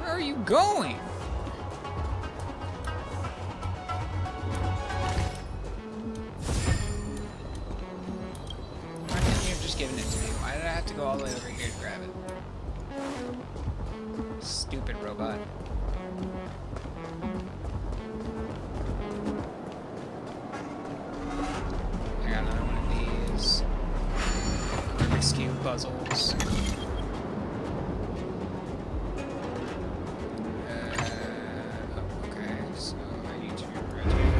Where are you going? Why couldn't you have just given it to me? Why did I have to go all the way over here to grab it? Stupid robot. I got another one of these. Rubik's Cube puzzles. Okay, so I need to rotate.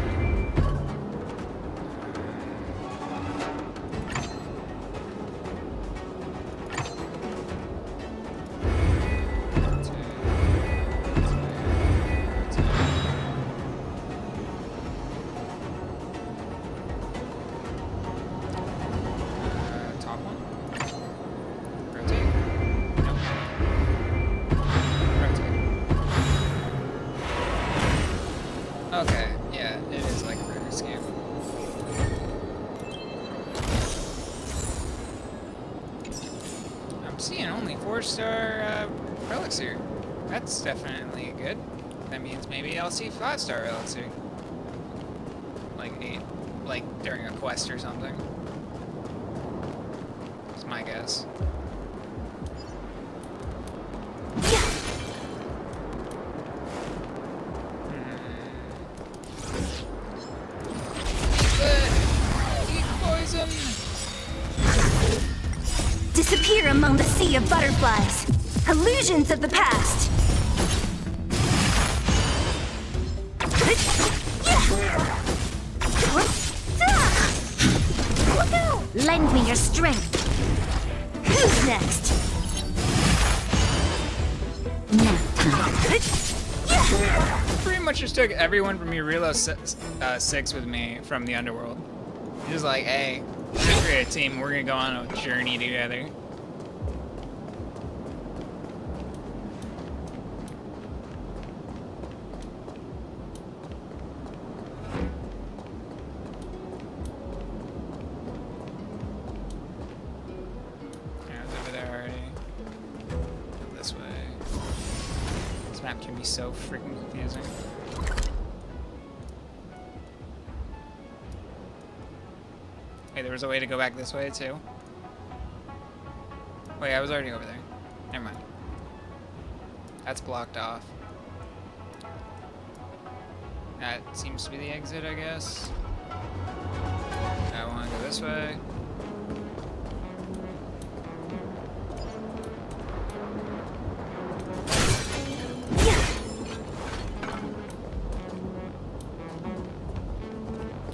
Top one. Rotate. Nope. Rotate. Okay, yeah, it is like a Rubik's Cube. I'm seeing only 4-star relics here. That's definitely good. That means maybe I'll see 5-star relics here. Like 8, like during a quest or something. That's my guess. Eat poison! Disappear among the sea of butterflies. Illusions of the past. Look out! Lend me your strength. Who's next? Nap time. Pretty much just took everyone from Eurilo 6 with me from the underworld. He was like, hey, we're gonna create a team, we're gonna go on a journey together. Yeah, I was over there already. This way. This map can be so freaking confusing. Hey, there was a way to go back this way too. Wait, I was already over there. Never mind. That's blocked off. That seems to be the exit, I guess. I want to go this way.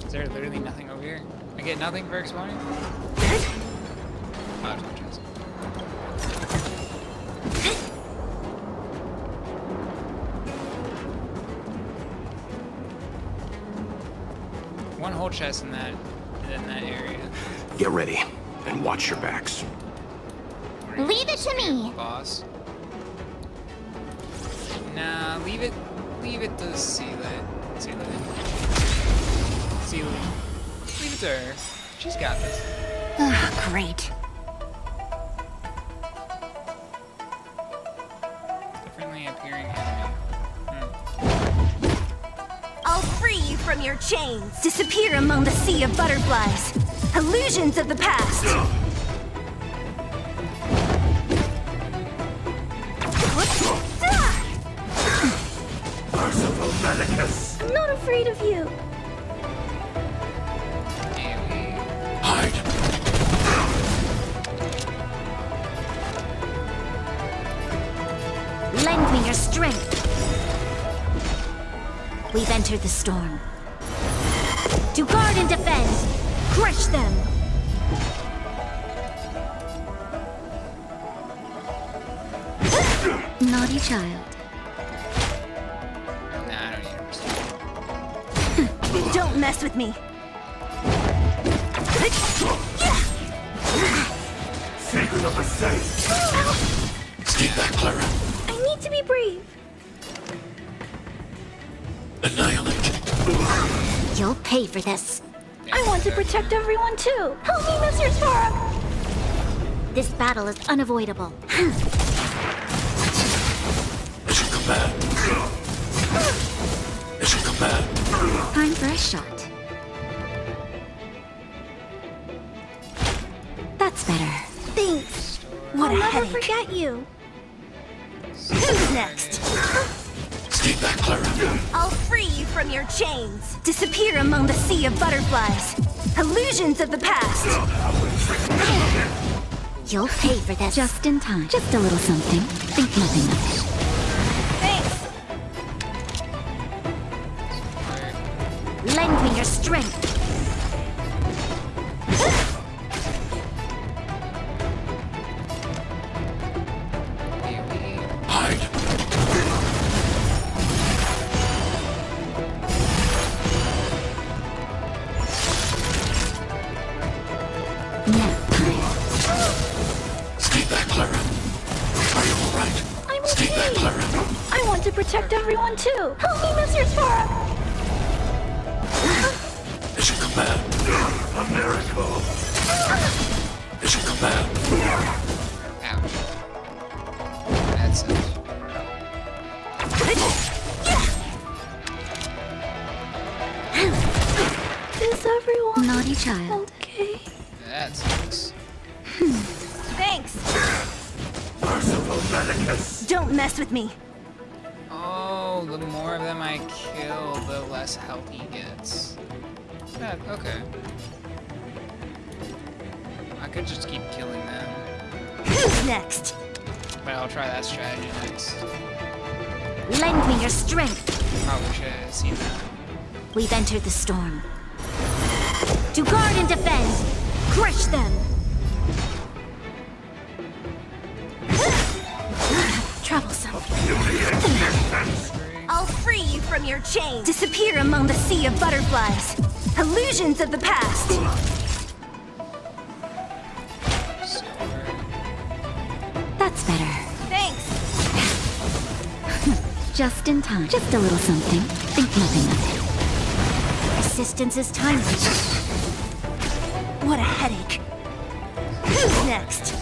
Is there literally nothing over here? I get nothing for exploring? Oh, there's no chest. One whole chest in that area. Get ready and watch your backs. Leave it to me. Boss. Nah, leave it to Sealit. Leave it to her. She's got this. Great. Differently appearing enemy. I'll free you from your chains. Disappear among the sea of butterflies. Illusions of the past. Merciful Medicus! I'm not afraid of you. Hide! entered the storm. To guard and defend, crush them! Naughty child. Nah, I don't need her. Don't mess with me. Secret of the safe. Stay back, Clara. I need to be brave. Annihilate. You'll pay for this. I want to protect everyone too. Help me, Mr. Spark. This battle is unavoidable. Mission command. Mission command. Time for a shot. That's better. Thanks. What I'll a never headache. forget you. Who's next? Stay back, Clara. I'll free you from your chains. Disappear among the sea of butterflies. Illusions of the past. You'll pay for this. Just in time. Just a little something. Think nothing of it. Thanks. Lend me your strength. Hide. Nap time. Stay back, Clara. Are you all right? I'm Stay back, okay. Clara. I want to protect everyone too. Help me, Mr. Spark. Mission command. A miracle. Mission command. Ouch. That's it. Is everyone Naughty child. okay? That sucks. Thanks. Merciful Medicus. Don't mess with me. Oh, the more of them I kill, the less health he gets. Yeah, okay. I could just keep killing them, Who's next? but I'll try that strategy next. Lend me your strength. Probably should have seen that. We've entered the storm. To guard and defend, crush them. Troublesome. I'll free you from your chains. Disappear among the sea of butterflies. Illusions of the past. That's better. Thanks. Just in time. Just a little something. Think nothing of it. Resistance is timely. What a headache. Who's next?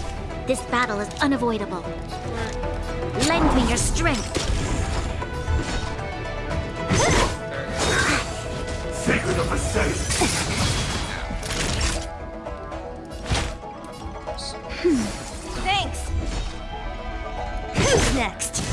This battle is unavoidable. Lend me your strength. Secret of the safe. Thanks. Who's next?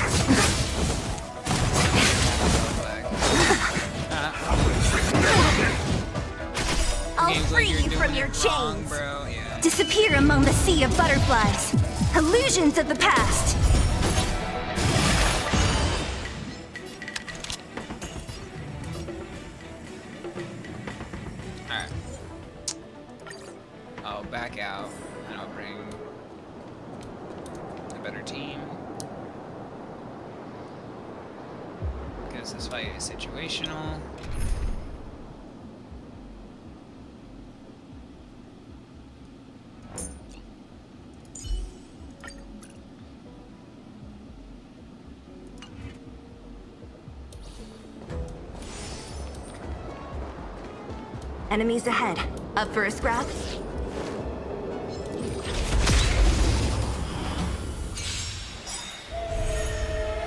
I'll free you from your chains. Bro, yeah. Disappear among the sea of butterflies. Illusions of the past. Alright. I'll back out and I'll bring a better team. Because this fight is situational. Enemies ahead. Up for a scrap?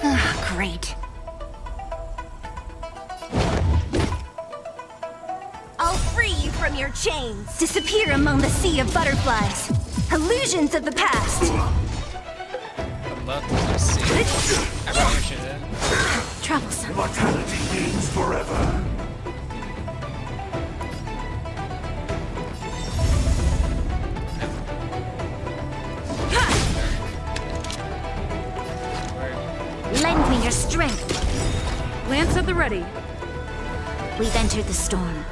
Ah, great. I'll free you from your chains. Disappear among the sea of butterflies. Illusions of the past. I'd love to see. I probably should have. Troublesome. Mortality means forever. Lend me your strength. Lance at the ready. We've entered the storm.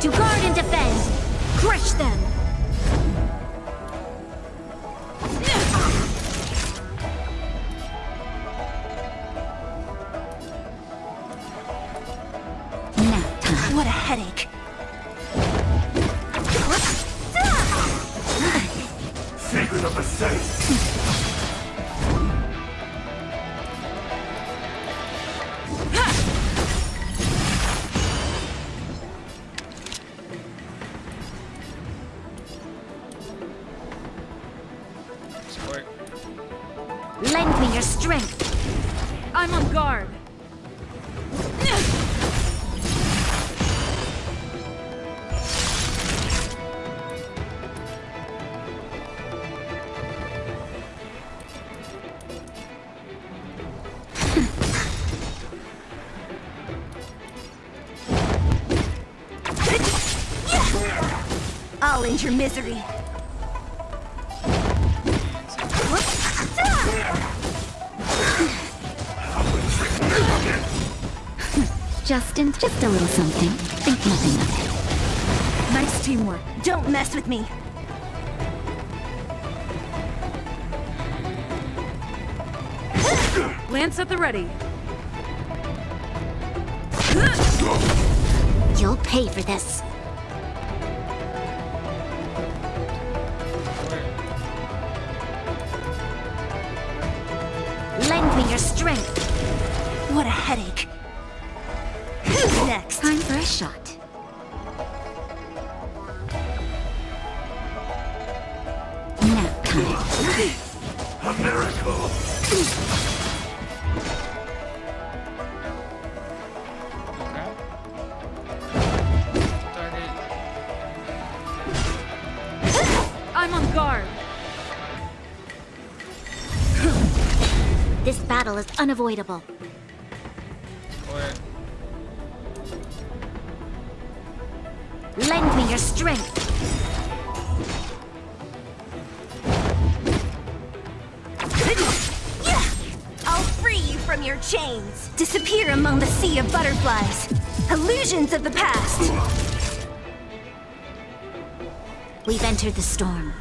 To guard and defend! Crush them! Nap time. What a headache. Secret of the safe. Support. Lend me your strength! I'm on guard. I'll end your misery. Just a little something. Think nothing of it. Nice teamwork. Don't mess with me. Lance at the ready. You'll pay for this. Lend me your strength. What a headache. Who's next? Time for a shot. Nap time. A miracle. Okay. Target. I'm on guard. This battle is unavoidable. Support. Lend me your strength. I'll free you from your chains. Disappear among the sea of butterflies. Illusions of the past. We've entered the storm.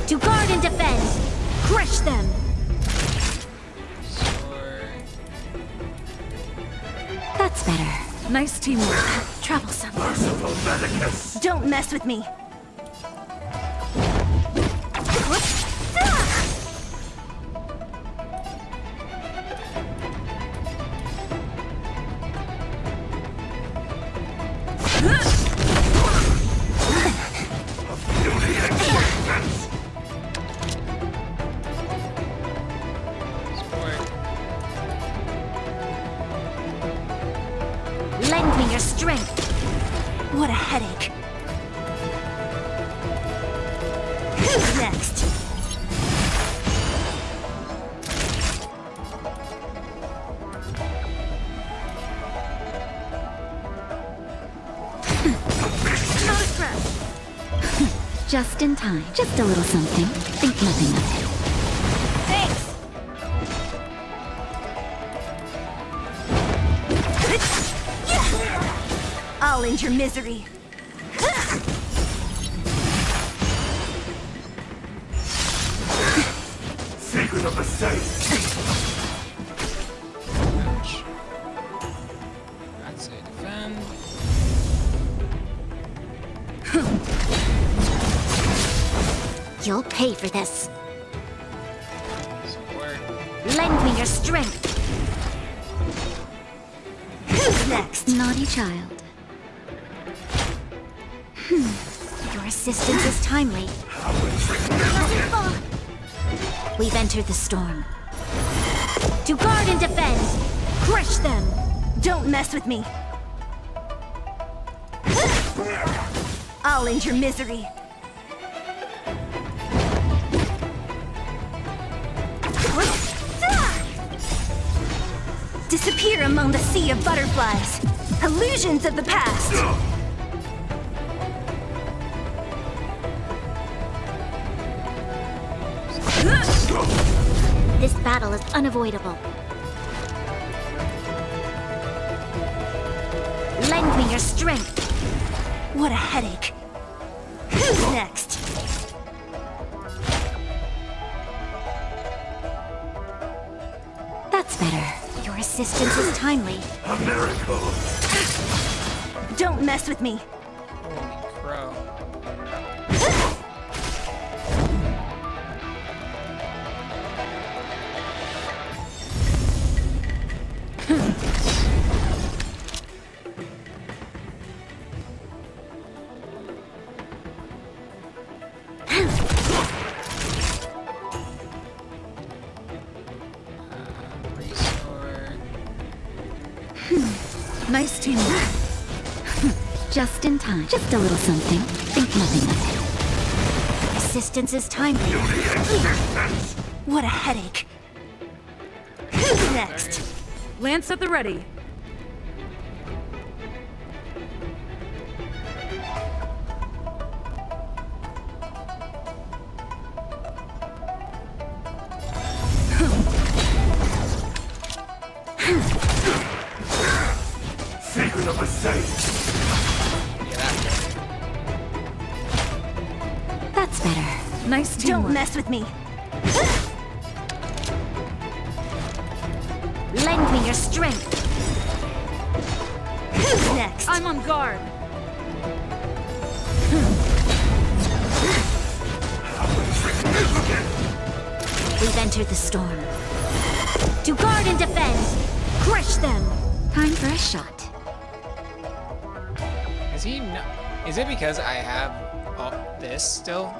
To guard and defend! Crush them! Support. That's better. Nice teamwork. Troublesome. Merciful Medicus. Don't mess with me. Beauty and suspense. Support. Lend me your strength. What a headache. Who's next? Not a scratch. Just in time. Just a little something. Think nothing of it. Thanks. I'll end your misery. Secret of the safe. Ouch. I'd say defend. You'll pay for this. Support. Lend me your strength. Who's next? Naughty child. Your assistance is timely. We've entered the storm. To guard and defend! Crush them! Don't mess with me. I'll end your misery. Disappear among the sea of butterflies. Illusions of the past. This battle is unavoidable. your strength. What a headache. Who's next? That's better. Your assistance is timely. A miracle. Don't mess with me. Holy crow. Nice teamwork. Just in time. Just a little something. Think nothing of it. Assistance is timely. What a headache. Who's next? Lance at the ready. Secret of a safe. That's better. Nice teamwork. Don't mess with me. Lend me your strength. Who's next? I'm on guard. We've entered the storm. To guard and defend. Crush them. Time for a shot. Is he no? Is it because I have all this still?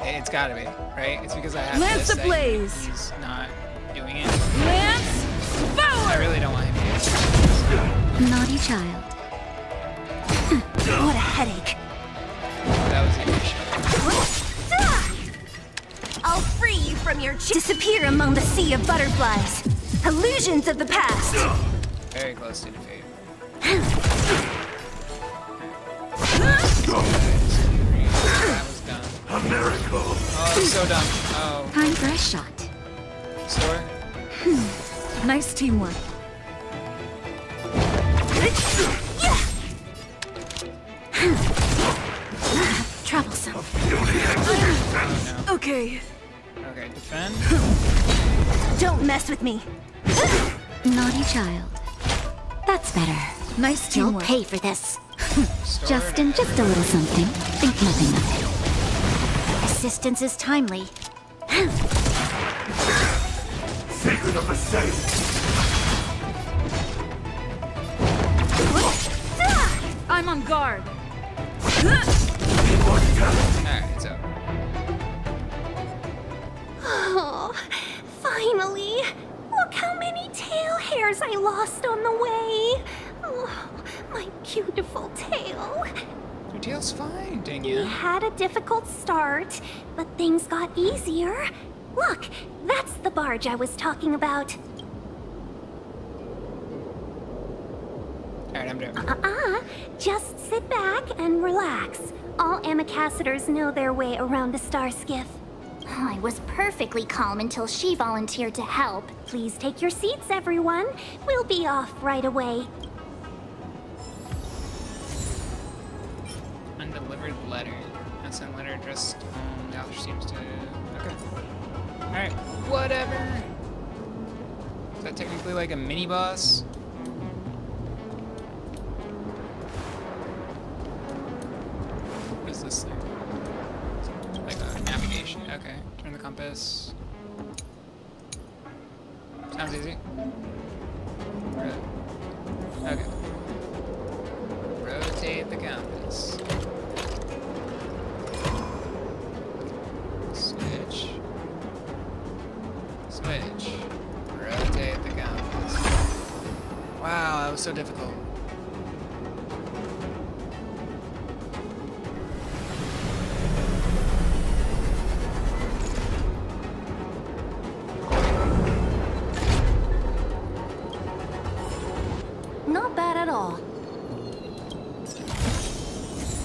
It's gotta be, right? It's because I have Lance this ablaze. that he's not doing it. Lance forward. I really don't want him to do it. Naughty child. What a headache. That was the issue. I'll free you from your disappear among the sea of butterflies. Illusions of the past. Very close to defeat. That was done. A miracle. Oh, that was so dumb. Oh. Time for a shot. Store. Nice teamwork. Troublesome. Oh, no. Okay. Okay, defend. Don't mess with me. Naughty child. That's better. Nice You'll teamwork. pay for this. Store Just a little something. Think nothing of it. Assistance is timely. Secret of a safe. I'm on guard. Alright, it's over. Oh, finally! Look how many tail hairs I lost on the way. Oh, my beautiful tail. Your tail's fine, dang We ya. had a difficult start, but things got easier. Look, that's the barge I was talking about. Alright, I'm doing. Just sit back and relax. All Amicacetors know their way around a star skiff. I was perfectly calm until she volunteered to help. Please take your seats, everyone. We'll be off right away. Undelivered letter. Unsent letter addressed. The author seems to. Okay. Alright, whatever. Is that technically like a mini boss? What is this thing? Like a navigation. Okay. Turn the compass. Sounds easy. Okay. Rotate the compass. Switch. Switch. Rotate the compass. Wow, that was so difficult. Not bad at all.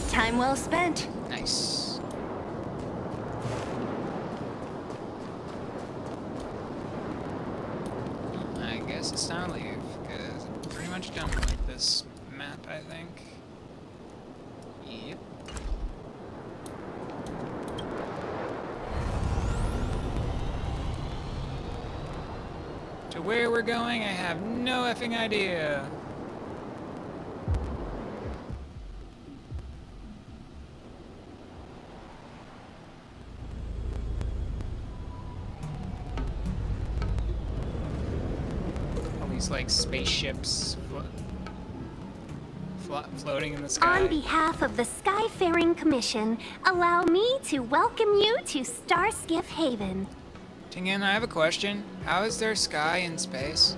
Time well spent. Nice. I guess it's time to leave, because I'm pretty much done with this map, I think. To where we're going, I have no effing idea. All these like spaceships floating in the sky. On behalf of the Skyfaring Commission, allow me to welcome you to Starskiff Haven. Tingyan, I have a question. How is there sky in space?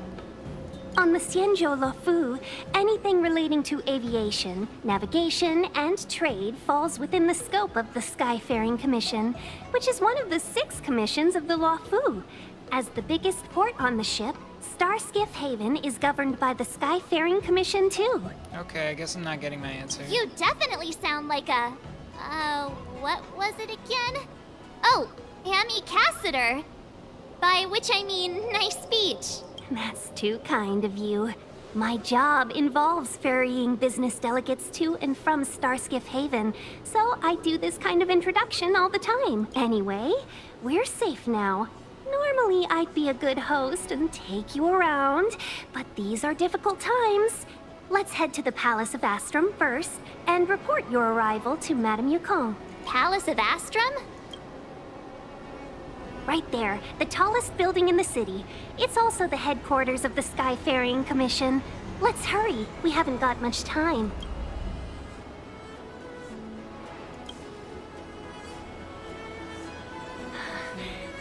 On the Xianzhou Luofu, anything relating to aviation, navigation, and trade falls within the scope of the Skyfaring Commission, which is one of the 6 commissions of the Luofu. As the biggest port on the ship, Starskiff Haven is governed by the Skyfaring Commission too. Okay, I guess I'm not getting my answer. You definitely sound like a... what was it again? Oh, Amy Cassiter. By which I mean, nice speech. That's too kind of you. My job involves ferrying business delegates to and from Starskiff Haven, so I do this kind of introduction all the time. Anyway, we're safe now. Normally, I'd be a good host and take you around, but these are difficult times. Let's head to the Palace of Astrum first and report your arrival to Madame Yukong. Palace of Astrum? Right there, the tallest building in the city. It's also the headquarters of the Skyfaring Commission. Let's hurry, we haven't got much time.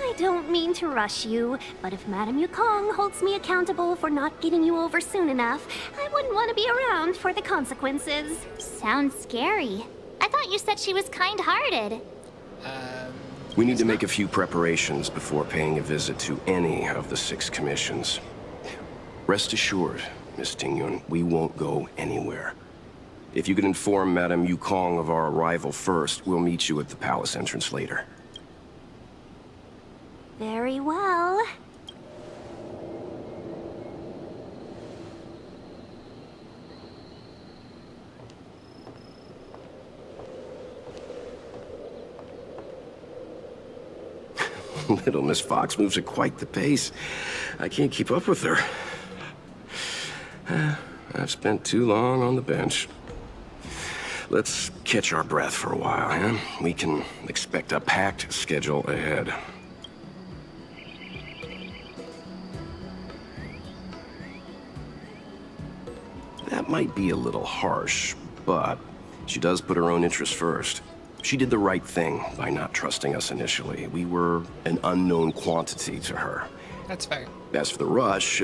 I don't mean to rush you, but if Madame Yukong holds me accountable for not getting you over soon enough, I wouldn't want to be around for the consequences. Sounds scary. I thought you said she was kind-hearted. We need to make a few preparations before paying a visit to any of the 6 commissions. Rest assured, Miss Tingyun, we won't go anywhere. If you could inform Madame Yukong of our arrival first, we'll meet you at the palace entrance later. Very well. Little Miss Fox moves at quite the pace. I can't keep up with her. I've spent too long on the bench. Let's catch our breath for a while, huh? We can expect a packed schedule ahead. That might be a little harsh, but she does put her own interests first. She did the right thing by not trusting us initially. We were an unknown quantity to her. That's fair. As for the rush,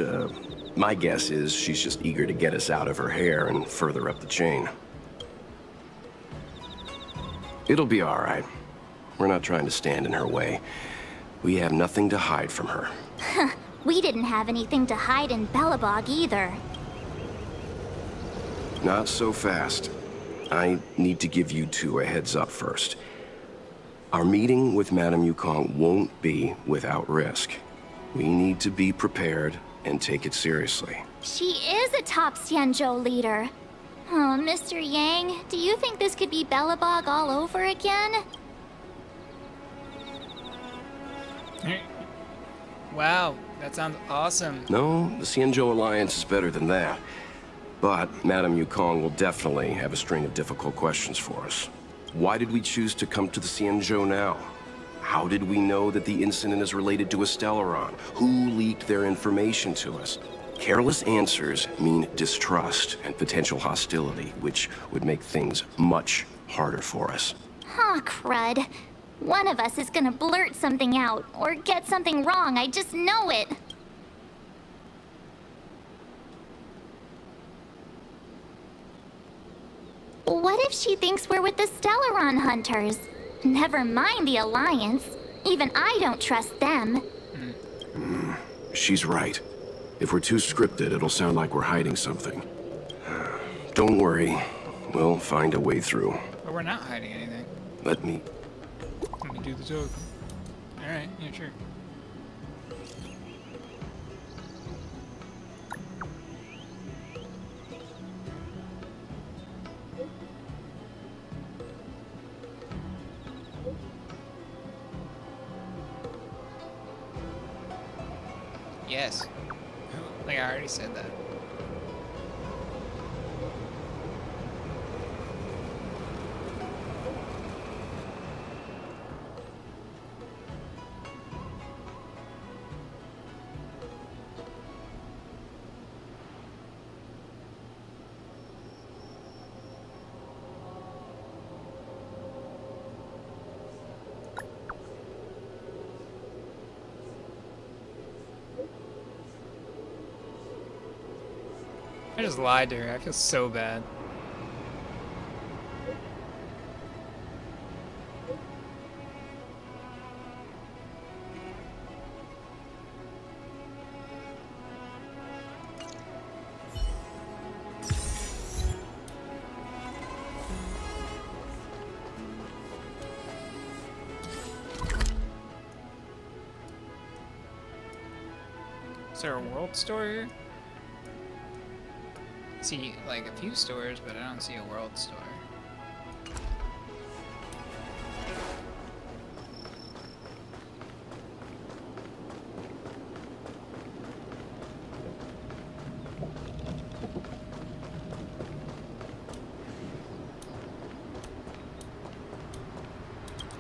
my guess is she's just eager to get us out of her hair and further up the chain. It'll be all right. We're not trying to stand in her way. We have nothing to hide from her. We didn't have anything to hide in Belobog either. Not so fast. I need to give you 2 a heads up first. Our meeting with Madame Yukong won't be without risk. We need to be prepared and take it seriously. She is a top Xianzhou leader. Oh, Mr. Yang, do you think this could be Belobog all over again? Wow, that sounds awesome. No, the Xianzhou Alliance is better than that. But Madame Yukong will definitely have a string of difficult questions for us. Why did we choose to come to the Xianzhou now? How did we know that the incident is related to a Stellaron? Who leaked their information to us? Careless answers mean distrust and potential hostility, which would make things much harder for us. Aw, crud. One of us is gonna blurt something out, or get something wrong, I just know it. What if she thinks we're with the Stellaron hunters? Never mind the Alliance. Even I don't trust them. She's right. If we're too scripted, it'll sound like we're hiding something. Don't worry. We'll find a way through. But we're not hiding anything. Let me do the talk. Alright, yeah, sure. Yes. Like I already said that. I just lied to her. I feel so bad. Is there a world store here? I see like a few stores, but I don't see a world store.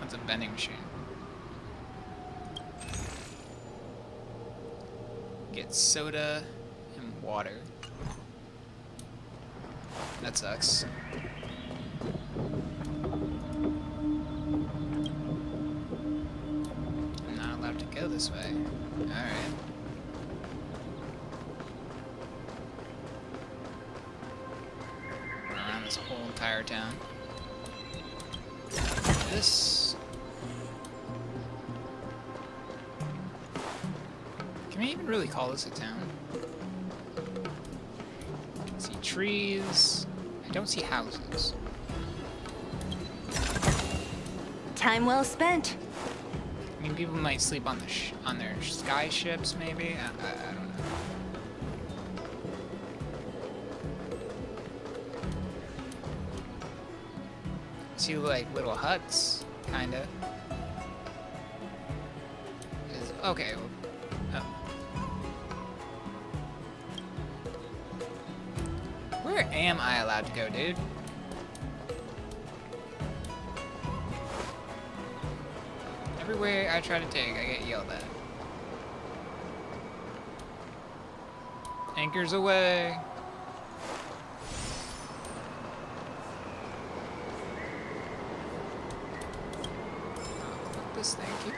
That's a vending machine. Get soda and water. That sucks. I'm not allowed to go this way. Alright. Around this whole entire town. This... Can we even really call this a town? See trees. I don't see houses. Time well spent. I mean, people might sleep on their sky ships, maybe. I don't know. See, like little huts, kinda. Okay. Well, where am I allowed to go, dude? Everywhere I try to take, I get yelled at. Anchors away. Oh, click this, thank you.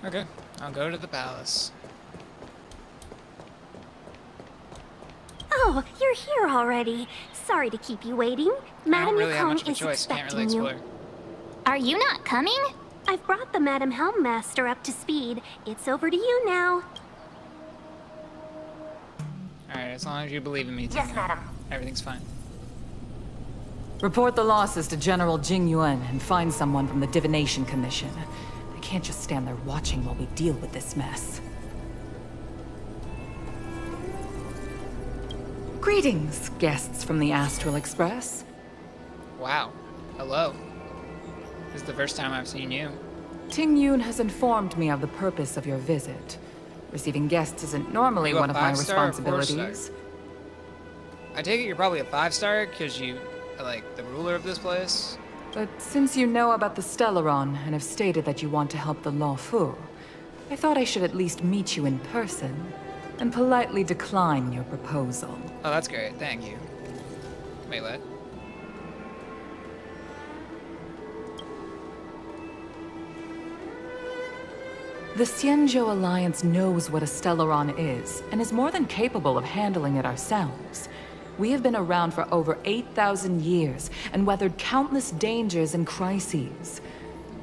Okay, I'll go to the palace. Oh, you're here already. Sorry to keep you waiting. Madam I don't really have much of a is choice. Can't expecting really you. explore. Are you not coming? I've brought the Madam Helmmaster up to speed. It's over to you now. Alright, as long as you believe in me, Yes, Tina, madam. everything's fine. Report the losses to General Jing Yuan and find someone from the Divination Commission. I can't just stand there watching while we deal with this mess. Greetings, guests from the Astral Express. Wow. Hello. This is the first time I've seen you. Ting Yun has informed me of the purpose of your visit. Receiving guests isn't normally You a one of my 5-star or 4-star? responsibilities. I take it you're probably a 5-star because you are like the ruler of this place. But since you know about the Stellaron and have stated that you want to help the Lawfu, I thought I should at least meet you in person and politely decline your proposal. Oh, that's great. Thank you. Wait, what? The Xianzhou Alliance knows what a Stellaron is, and is more than capable of handling it ourselves. We have been around for over 8,000 years, and weathered countless dangers and crises.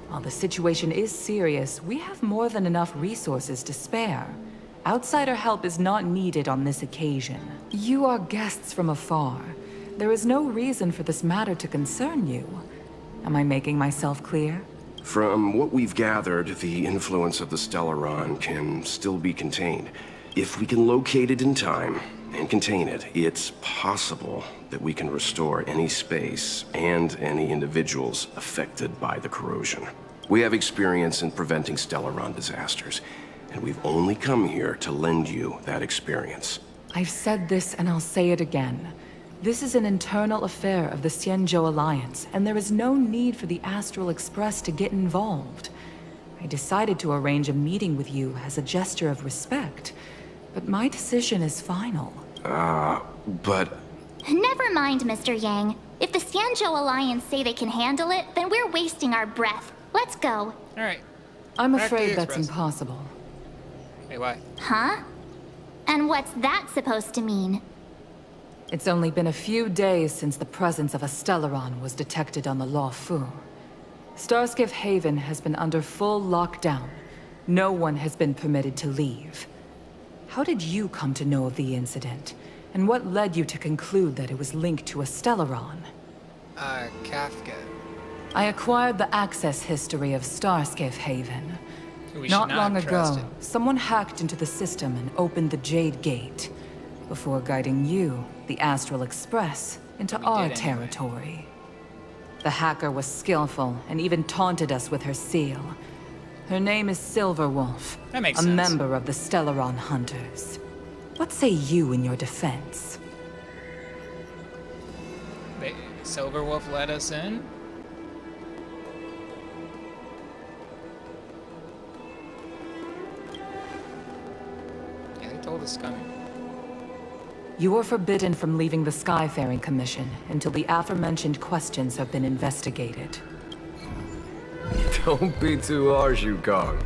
While the situation is serious, we have more than enough resources to spare. Outsider help is not needed on this occasion. You are guests from afar. There is no reason for this matter to concern you. Am I making myself clear? From what we've gathered, the influence of the Stellaron can still be contained. If we can locate it in time and contain it, it's possible that we can restore any space and any individuals affected by the corrosion. We have experience in preventing Stellaron disasters, and we've only come here to lend you that experience. I've said this and I'll say it again. This is an internal affair of the Xianzhou Alliance, and there is no need for the Astral Express to get involved. I decided to arrange a meeting with you as a gesture of respect, but my decision is final. But... Never mind, Mr. Yang. If the Xianzhou Alliance say they can handle it, then we're wasting our breath. Let's go. Alright. I'm Back to afraid the that's Express. impossible. Hey, why? Huh? And what's that supposed to mean? It's only been a few days since the presence of a Stellaron was detected on the Luofu. Starskiff Haven has been under full lockdown. No one has been permitted to leave. How did you come to know of the incident? And what led you to conclude that it was linked to a Stellaron? Kafka. I acquired the access history of Starskiff Haven. We Not should long have ago, trusted. someone hacked into the system and opened the Jade Gate, before guiding you, the Astral Express, into We our did anyway. territory. The hacker was skillful and even taunted us with her seal. Her name is Silverwolf, That makes a sense. member of the Stellaron Hunters. What say you in your defense? Silverwolf let us in? Yeah, they told us coming. You are forbidden from leaving the Skyfaring Commission until the aforementioned questions have been investigated. Don't be too harsh, Yukong.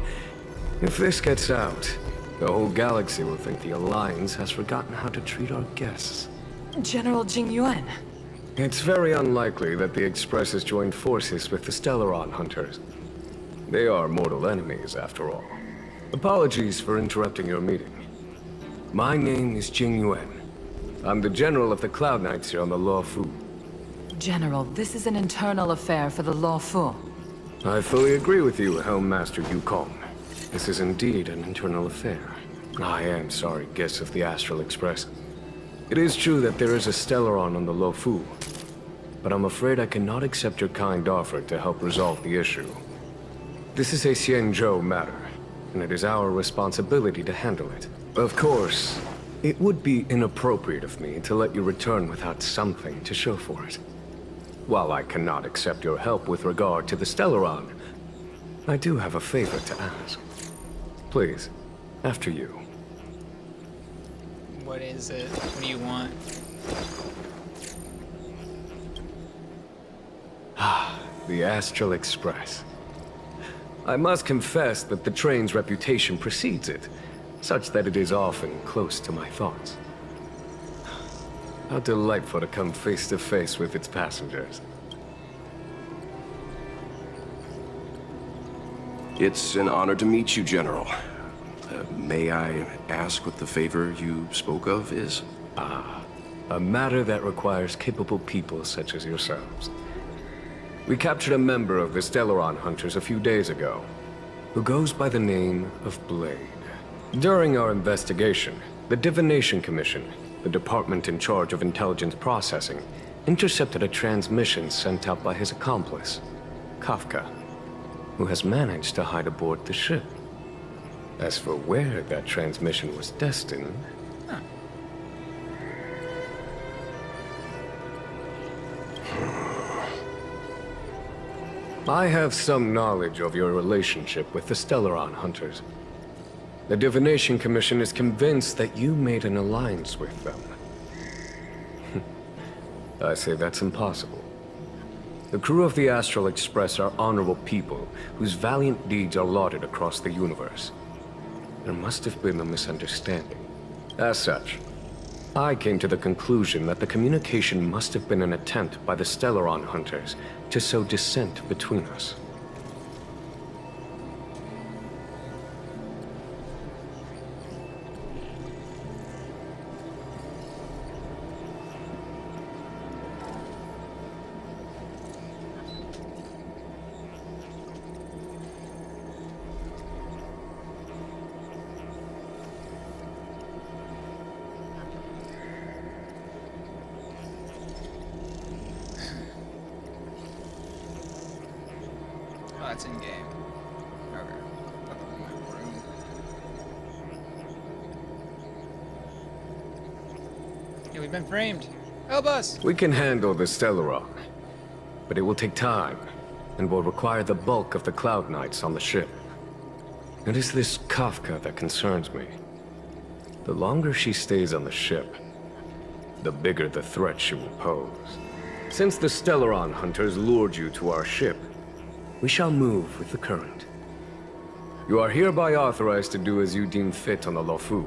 If this gets out, the whole galaxy will think the Alliance has forgotten how to treat our guests. General Jing Yuan. It's very unlikely that the Express has joined forces with the Stellaron Hunters. They are mortal enemies, after all. Apologies for interrupting your meeting. My name is Jing Yuan. I'm the General of the Cloud Knights here on the Luofu. General, this is an internal affair for the Luofu. I fully agree with you, Helm Master Yukong. This is indeed an internal affair. I am sorry, guests of the Astral Express. It is true that there is a Stellaron on the Luofu, but I'm afraid I cannot accept your kind offer to help resolve the issue. This is a Xianzhou matter, and it is our responsibility to handle it. Of course, it would be inappropriate of me to let you return without something to show for it. While I cannot accept your help with regard to the Stellaron, I do have a favor to ask. Please, after you. What is it? What do you want? The Astral Express. I must confess that the train's reputation precedes it, such that it is often close to my thoughts. How delightful to come face to face with its passengers. It's an honor to meet you, General. May I ask what the favor you spoke of is? A matter that requires capable people such as yourselves. We captured a member of the Stellaron Hunters a few days ago, who goes by the name of Blade. During our investigation, the Divination Commission, the department in charge of intelligence processing, intercepted a transmission sent out by his accomplice, Kafka, who has managed to hide aboard the ship. As for where that transmission was destined... I have some knowledge of your relationship with the Stellaron Hunters. The Divination Commission is convinced that you made an alliance with them. I say that's impossible. The crew of the Astral Express are honorable people whose valiant deeds are lauded across the universe. there must have been a misunderstanding. As such, I came to the conclusion that the communication must have been an attempt by the Stellaron hunters to sow dissent between us. Oh, it's in game. Okay. Put them in my room. Yeah, we've been framed. Help us! We can handle the Stellaron, but it will take time, and will require the bulk of the Cloud Knights on the ship. It is this Kafka that concerns me. The longer she stays on the ship, the bigger the threat she will pose. Since the Stellaron hunters lured you to our ship, we shall move with the current. You are hereby authorized to do as you deem fit on the Lofu,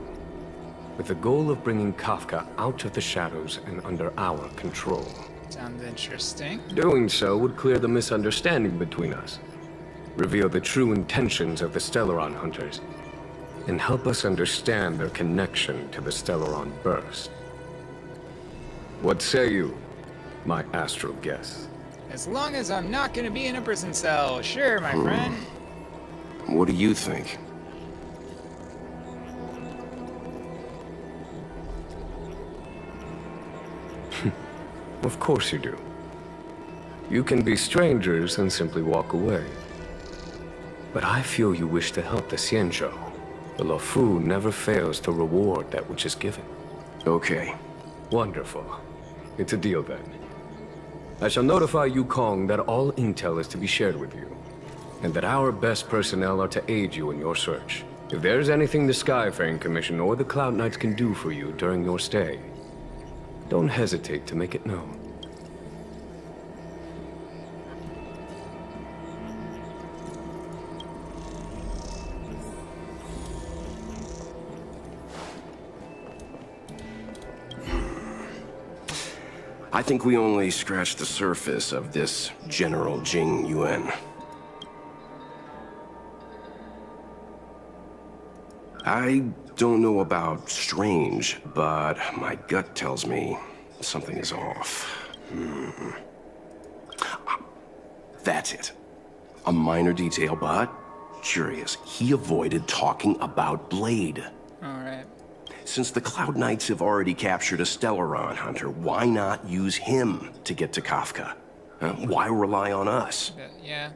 with the goal of bringing Kafka out of the shadows and under our control. Sounds interesting. Doing so would clear the misunderstanding between us, reveal the true intentions of the Stellaron hunters, and help us understand their connection to the Stellaron burst. What say you, my astral guest? As long as I'm not gonna be in a prison cell. Sure, my friend. What do you think? Of course you do. You can be strangers and simply walk away. But I feel you wish to help the Xianzhou. The Lofu never fails to reward that which is given. Okay. Wonderful. It's a deal then. I shall notify Yukong that all intel is to be shared with you, and that our best personnel are to aid you in your search. If there's anything the Skyfaring Commission or the Cloud Knights can do for you during your stay, don't hesitate to make it known. I think we only scratched the surface of this General Jing Yuan. I don't know about strange, but my gut tells me something is off. That's it. A minor detail, but curious. He avoided talking about Blade. Alright. Since the Cloud Knights have already captured a Stellaron hunter, why not use him to get to Kafka? Why rely on us? Yeah.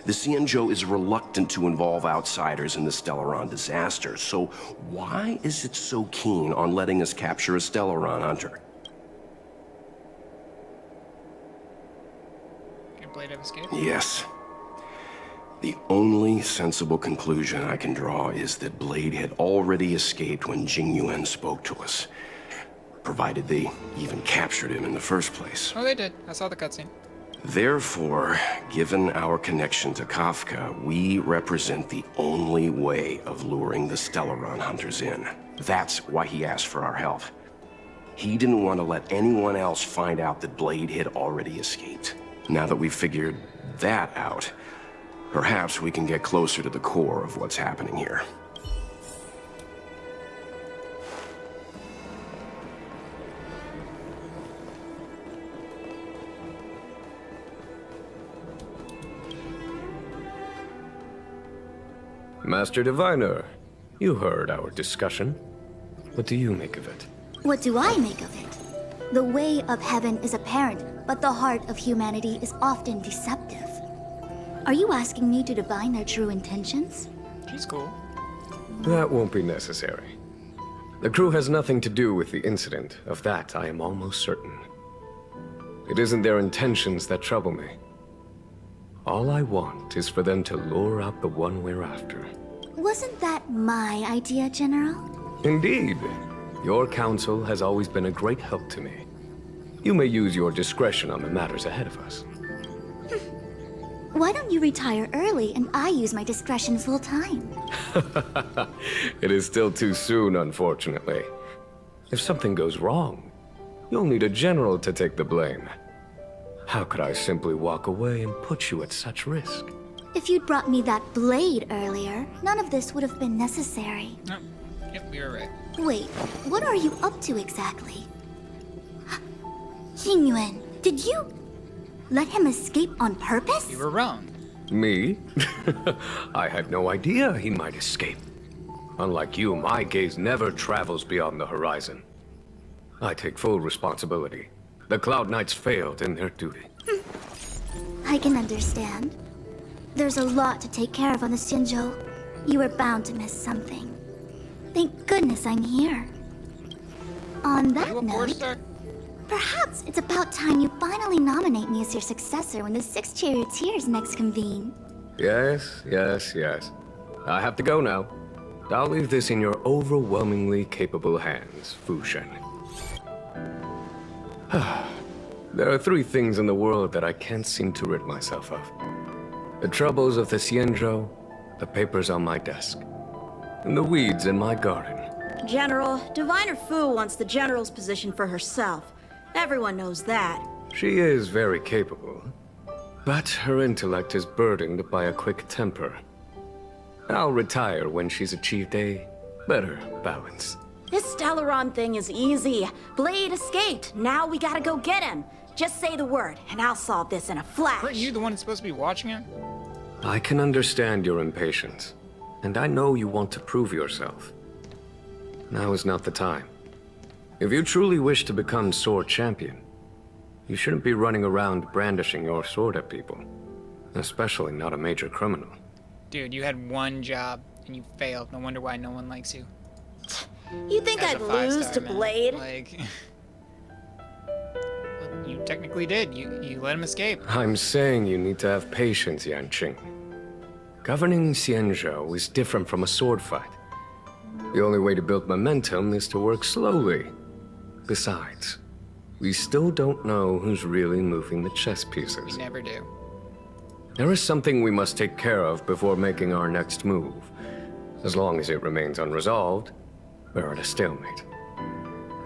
The Xianzhou is reluctant to involve outsiders in the Stellaron disaster, so why is it so keen on letting us capture a Stellaron hunter? Can Blade have escaped? Yes. The only sensible conclusion I can draw is that Blade had already escaped when Jing Yuan spoke to us, provided they even captured him in the first place. Oh, they did. I saw the cutscene. Therefore, given our connection to Kafka, we represent the only way of luring the Stellaron hunters in. That's why he asked for our help. He didn't want to let anyone else find out that Blade had already escaped. Now that we've figured that out, perhaps we can get closer to the core of what's happening here. Master Diviner, you heard our discussion. What do you make of it? What do I make of it? The way of heaven is apparent, but the heart of humanity is often deceptive. Are you asking me to divine their true intentions? She's cool. That won't be necessary. The crew has nothing to do with the incident. Of that, I am almost certain. It isn't their intentions that trouble me. All I want is for them to lure out the one we're after. Wasn't that my idea, General? Indeed. Your counsel has always been a great help to me. You may use your discretion on the matters ahead of us. Why don't you retire early and I use my discretion full time? It is still too soon, unfortunately. If something goes wrong, you'll need a general to take the blame. How could I simply walk away and put you at such risk? If you'd brought me that blade earlier, none of this would have been necessary. No. Yep, we were right. Wait, what are you up to exactly? Xingyuan, did you let him escape on purpose? You were wrong. Me? I had no idea he might escape. Unlike you, my gaze never travels beyond the horizon. I take full responsibility. The Cloud Knights failed in their duty. I can understand. There's a lot to take care of on the Xinzhou. You were bound to miss something. Thank goodness I'm here. On that note, perhaps it's about time you finally nominate me as your successor when the Six Charioteers next convene. Yes, yes, yes. I have to go now. I'll leave this in your overwhelmingly capable hands, Fu Shen. There are 3 things in the world that I can't seem to rid myself of. The troubles of the Xianzhou, the papers on my desk, and the weeds in my garden. General, Diviner Fu wants the General's position for herself. Everyone knows that. She is very capable, but her intellect is burdened by a quick temper. I'll retire when she's achieved a better balance. This Stellaron thing is easy. Blade escaped. Now we gotta go get him. Just say the word, and I'll solve this in a flash. Weren't you the one that's supposed to be watching him? I can understand your impatience, and I know you want to prove yourself. Now is not the time. If you truly wish to become sword champion, you shouldn't be running around brandishing your sword at people, especially not a major criminal. Dude, you had one job and you failed. No wonder why no one likes you. You think That's I'd a lose 5-star, to man. Blade? Like, well, you technically did. You let him escape. I'm saying you need to have patience, Yanqing. Governing Xianzhou is different from a sword fight. The only way to build momentum is to work slowly. Besides, we still don't know who's really moving the chess pieces. We never do. There is something we must take care of before making our next move. As long as it remains unresolved, we're at a stalemate.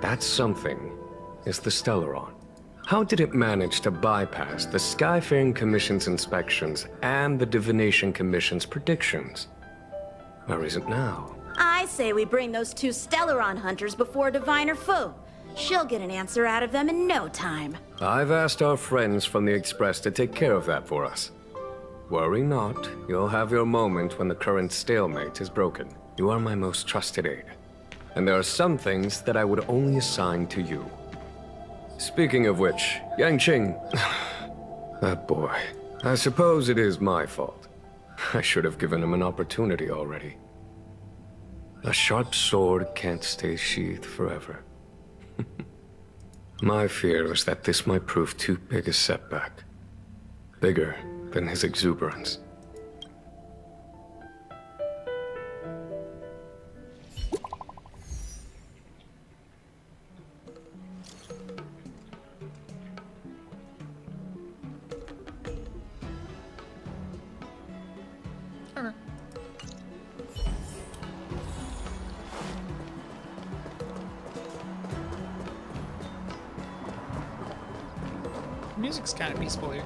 That something is the Stellaron. How did it manage to bypass the Skyfaring Commission's inspections and the Divination Commission's predictions? Where is it now? I say we bring those 2 Stellaron hunters before Diviner Fu. She'll get an answer out of them in no time. I've asked our friends from the Express to take care of that for us. Worry not, you'll have your moment when the current stalemate is broken. You are my most trusted aide. And there are some things that I would only assign to you. Speaking of which, Yanqing... that boy. I suppose it is my fault. I should have given him an opportunity already. A sharp sword can't stay sheathed forever. My fear is that this might prove too big a setback. Bigger than his exuberance. Music's kind of peaceful here.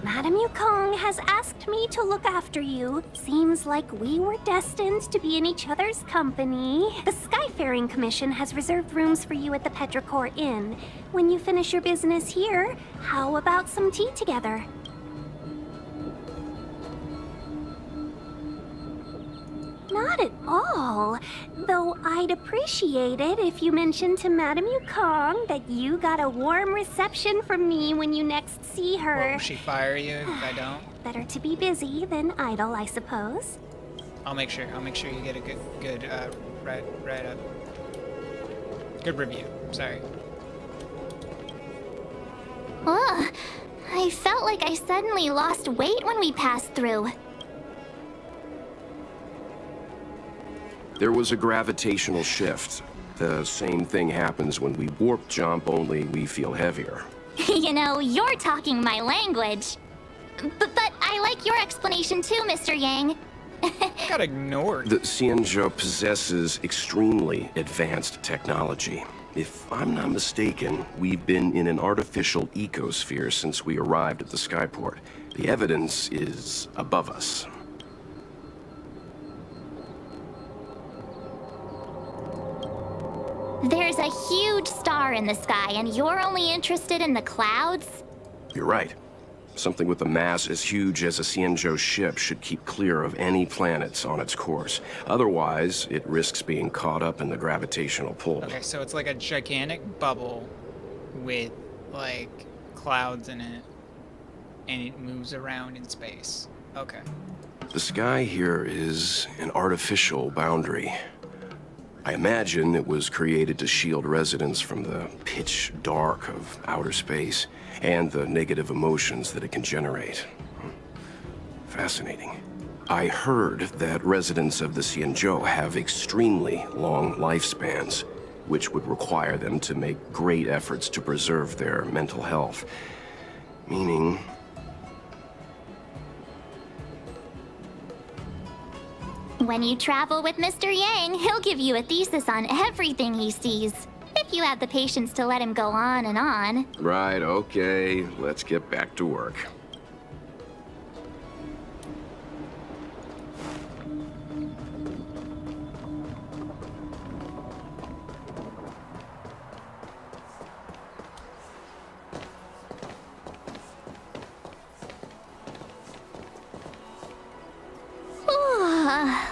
Madame Yukong has asked me to look after you. Seems like we were destined to be in each other's company. The Skyfaring Commission has reserved rooms for you at the Petrichor Inn. When you finish your business here, how about some tea together? Not at all. Though I'd appreciate it if you mentioned to Madame Yukong that you got a warm reception from me when you next see her. Will she fire you if I don't? Better to be busy than idle, I suppose. I'll make sure you get a good write up. Good review. Sorry. Ugh. I felt like I suddenly lost weight when we passed through. There was a gravitational shift. The same thing happens when we warp jump, only we feel heavier. You know, you're talking my language. But I like your explanation too, Mr. Yang. I got ignored. The Xianzhou possesses extremely advanced technology. If I'm not mistaken, we've been in an artificial ecosphere since we arrived at the skyport. The evidence is above us. There's a huge star in the sky, and you're only interested in the clouds? You're right. Something with a mass as huge as a Xianzhou ship should keep clear of any planets on its course. Otherwise, it risks being caught up in the gravitational pull. Okay, so it's like a gigantic bubble with, like, clouds in it, and it moves around in space. Okay. The sky here is an artificial boundary. I imagine it was created to shield residents from the pitch dark of outer space and the negative emotions that it can generate. Fascinating. I heard that residents of the Xianzhou have extremely long lifespans, which would require them to make great efforts to preserve their mental health. Meaning... When you travel with Mr. Yang, he'll give you a thesis on everything he sees. If you have the patience to let him go on and on. Right, okay. Let's get back to work.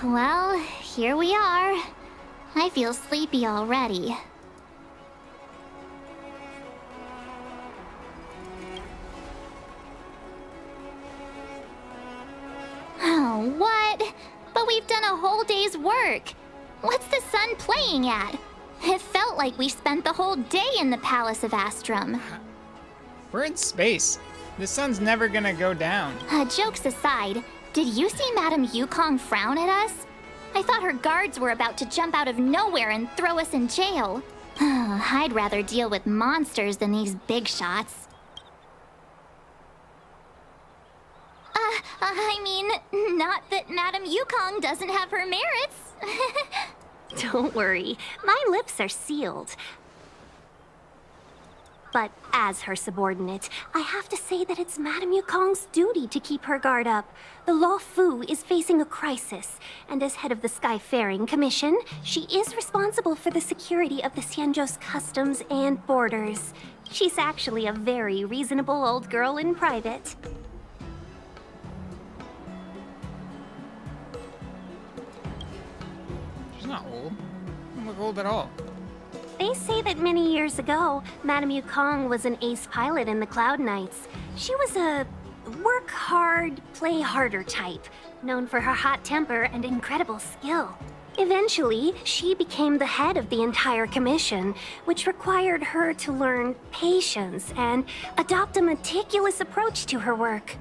Well, here we are. I feel sleepy already. Oh, what? But we've done a whole day's work. What's the sun playing at? It felt like we spent the whole day in the Palace of Astrum. We're in space. The sun's never gonna go down. Jokes aside, did you see Madame Yukong frown at us? I thought her guards were about to jump out of nowhere and throw us in jail. I'd rather deal with monsters than these big shots. I mean, not that Madame Yukong doesn't have her merits. Don't worry, my lips are sealed. But as her subordinate, I have to say that it's Madame Yukong's duty to keep her guard up. The Law Fu is facing a crisis, and as head of the Skyfaring Commission, she is responsible for the security of the Xianzhou's customs and borders. She's actually a very reasonable old girl in private. She's not old. Doesn't look old at all. They say that many years ago, Madame Yukong was an ace pilot in the Cloud Knights. She was a work hard, play harder type, known for her hot temper and incredible skill. Eventually, she became the head of the entire commission, which required her to learn patience and adopt a meticulous approach to her work.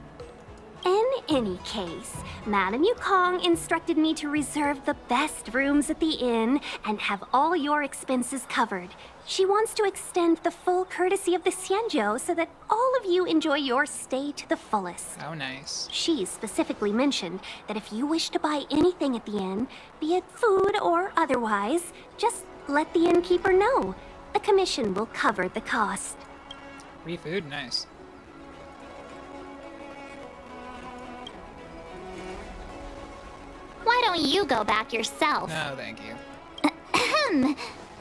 In any case, Madame Yukong instructed me to reserve the best rooms at the inn and have all your expenses covered. She wants to extend the full courtesy of the Xianzhou so that all of you enjoy your stay to the fullest. How nice. She specifically mentioned that if you wish to buy anything at the inn, be it food or otherwise, just let the innkeeper know. The commission will cover the cost. Free food, nice. Why don't you go back yourself? No, thank you.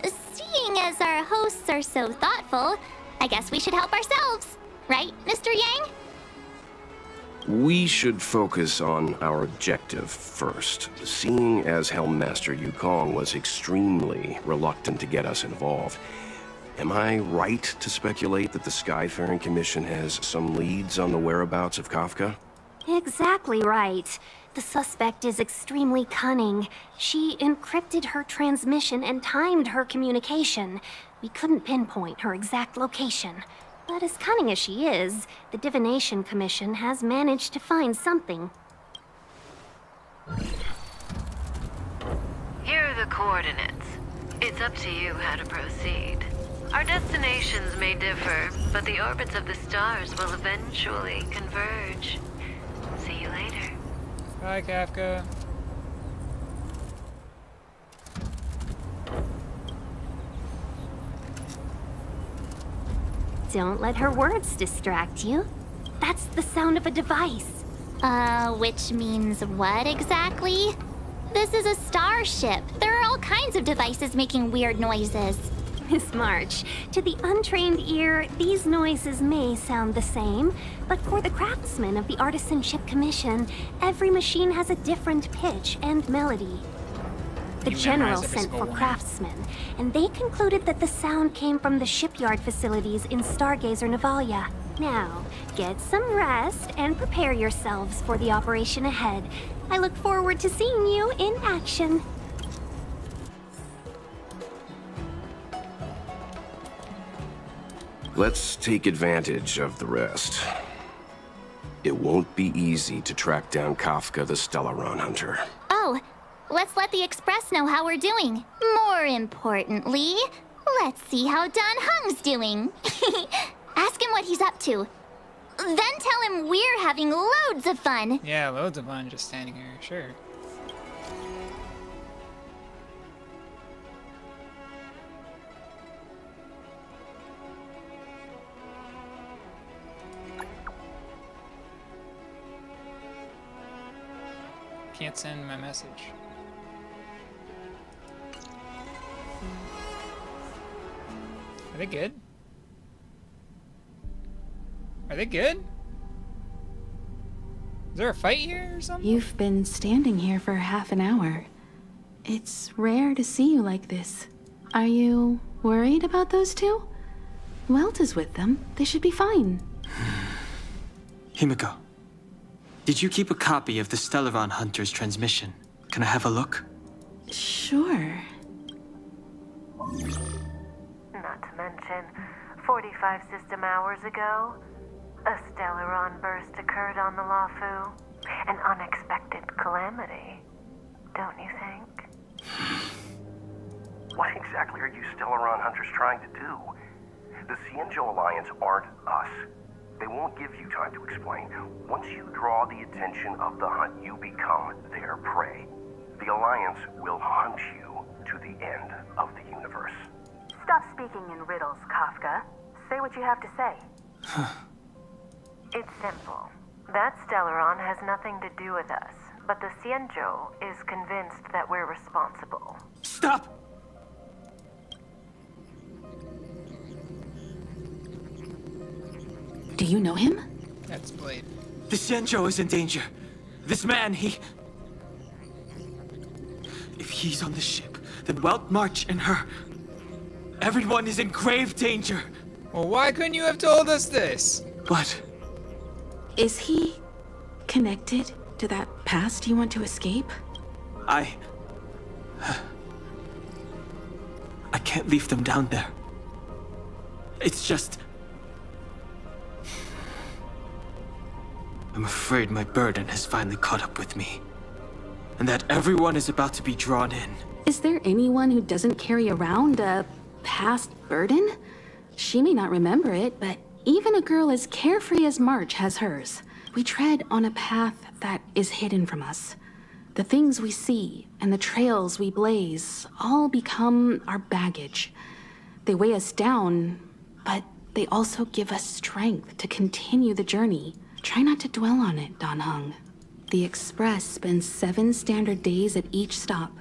Seeing as our hosts are so thoughtful, I guess we should help ourselves. Right, Mr. Yang? We should focus on our objective first. Seeing as Helmmaster Yukong was extremely reluctant to get us involved, am I right to speculate that the Skyfaring Commission has some leads on the whereabouts of Kafka? Exactly right. The suspect is extremely cunning. She encrypted her transmission and timed her communication. We couldn't pinpoint her exact location. But as cunning as she is, the Divination Commission has managed to find something. Here are the coordinates. It's up to you how to proceed. Our destinations may differ, but the orbits of the stars will eventually converge. See you later. Bye, Kafka. Don't let her words distract you. That's the sound of a device. Which means what exactly? This is a starship. There are all kinds of devices making weird noises. Miss March, to the untrained ear, these noises may sound the same, but for the craftsmen of the Artisanship Commission, every machine has a different pitch and melody. The You General memorize every sent single for one. craftsmen, and they concluded that the sound came from the shipyard facilities in Stargazer Navalia. Now, get some rest and prepare yourselves for the operation ahead. I look forward to seeing you in action. Let's take advantage of the rest. It won't be easy to track down Kafka the Stellaron Hunter. Oh, let's let the Express know how we're doing. More importantly, let's see how Don Hung's doing. Ask him what he's up to. Then tell him we're having loads of fun. Yeah, loads of fun just standing here, sure. Can't send my message. Are they good? Are they good? Is there a fight here or something? You've been standing here for half an hour. It's rare to see you like this. Are you worried about those two? Welt is with them. They should be fine. Himiko, did you keep a copy of the Stellaron Hunter's transmission? Can I have a look? Sure. Not to mention, 45 system hours ago, a Stellaron burst occurred on the Lafu. An unexpected calamity, don't you think? What exactly are you Stellaron Hunters trying to do? The Cienjo Alliance aren't us. They won't give you time to explain. Once you draw the attention of the hunt, you become their prey. The Alliance will hunt you to the end of the universe. Stop speaking in riddles, Kafka. Say what you have to say. It's simple. That Stellaron has nothing to do with us, but the Cienjo is convinced that we're responsible. Stop! Do you know him? That's Blade. The Shenjo is in danger. This man, If he's on the ship, then Welt, March, and her... Everyone is in grave danger. Well, why couldn't you have told us this? What? Is he connected to that past you want to escape? I can't leave them down there. It's just... I'm afraid my burden has finally caught up with me. And that everyone is about to be drawn in. Is there anyone who doesn't carry around a past burden? She may not remember it, but even a girl as carefree as March has hers. We tread on a path that is hidden from us. The things we see and the trails we blaze all become our baggage. They weigh us down, but they also give us strength to continue the journey. Try not to dwell on it, Don Hung. The Express spends 7 standard days at each stop.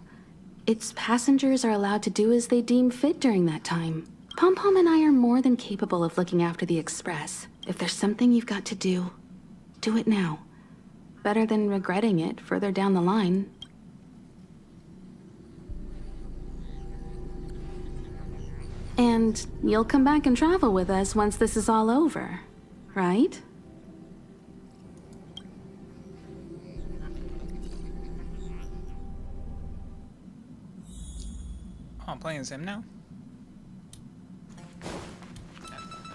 Its passengers are allowed to do as they deem fit during that time. Pom-Pom and I are more than capable of looking after the Express. If there's something you've got to do, do it now. Better than regretting it further down the line. And you'll come back and travel with us once this is all over, right? Oh, I'm playing as him now?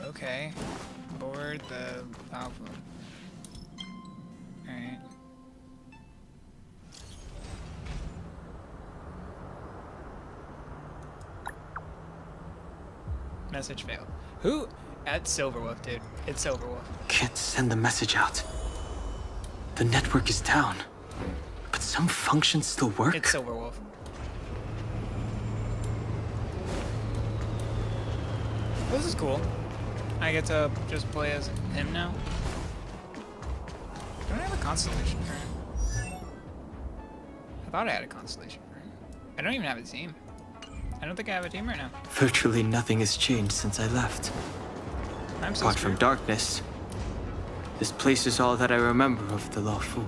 Okay. Board the Alpha. Alright. Message failed. Who? That's Silverwolf, dude. It's Silverwolf. Can't send the message out. The network is down. But some functions still work. It's Silverwolf. This is cool. I get to just play as him now. Don't I have a constellation for him? I thought I had a constellation for him. I don't even have a team. I don't think I have a team right now. Virtually nothing has changed since I left. I'm so Apart from screwed. darkness. This place is all that I remember of the Lafu.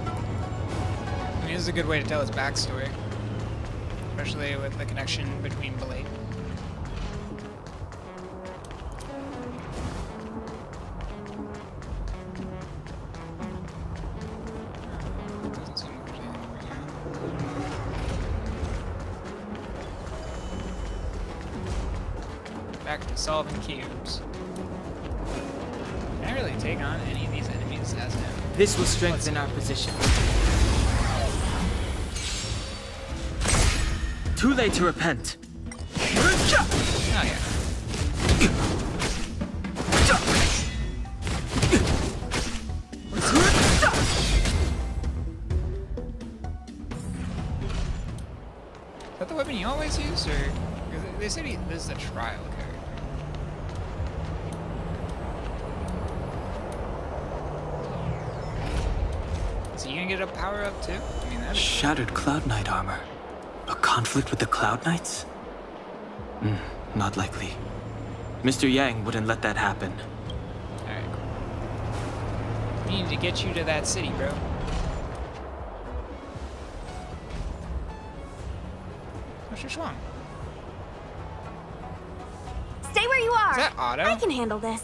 I mean, this is a good way to tell his backstory. Especially with the connection between Blade. Doesn't seem like there's anything over here. Back to solving cubes. Can I really take on any of these enemies as him? This will strengthen our position. Too late to repent. Oh yeah. Is that the weapon you always use, or 'cause they said this is a trial character? So you gonna get a power up too? I mean that's Shattered Cloud Knight armor. A conflict with the Cloud Knights? Not likely. Mr. Yang wouldn't let that happen. alright. Cool. We need to get you to that city, bro. What's your swung? Stay where you are. Is that Otto? I can handle this.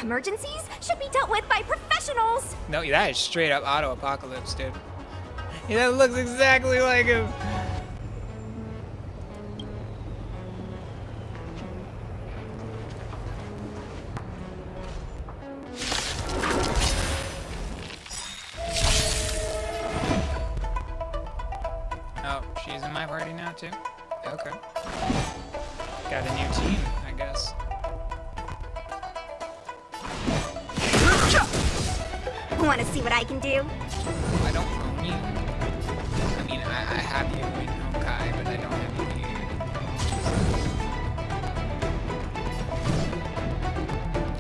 Emergencies should be dealt with by professionals. No, that is straight up Auto Apocalypse, dude. Yeah, that looks exactly like him. Oh, she's in my party now too? Okay. Got a new team, I guess. Want to see what I can do? I don't own you. I mean, I have you in Honkai, but I don't have you here.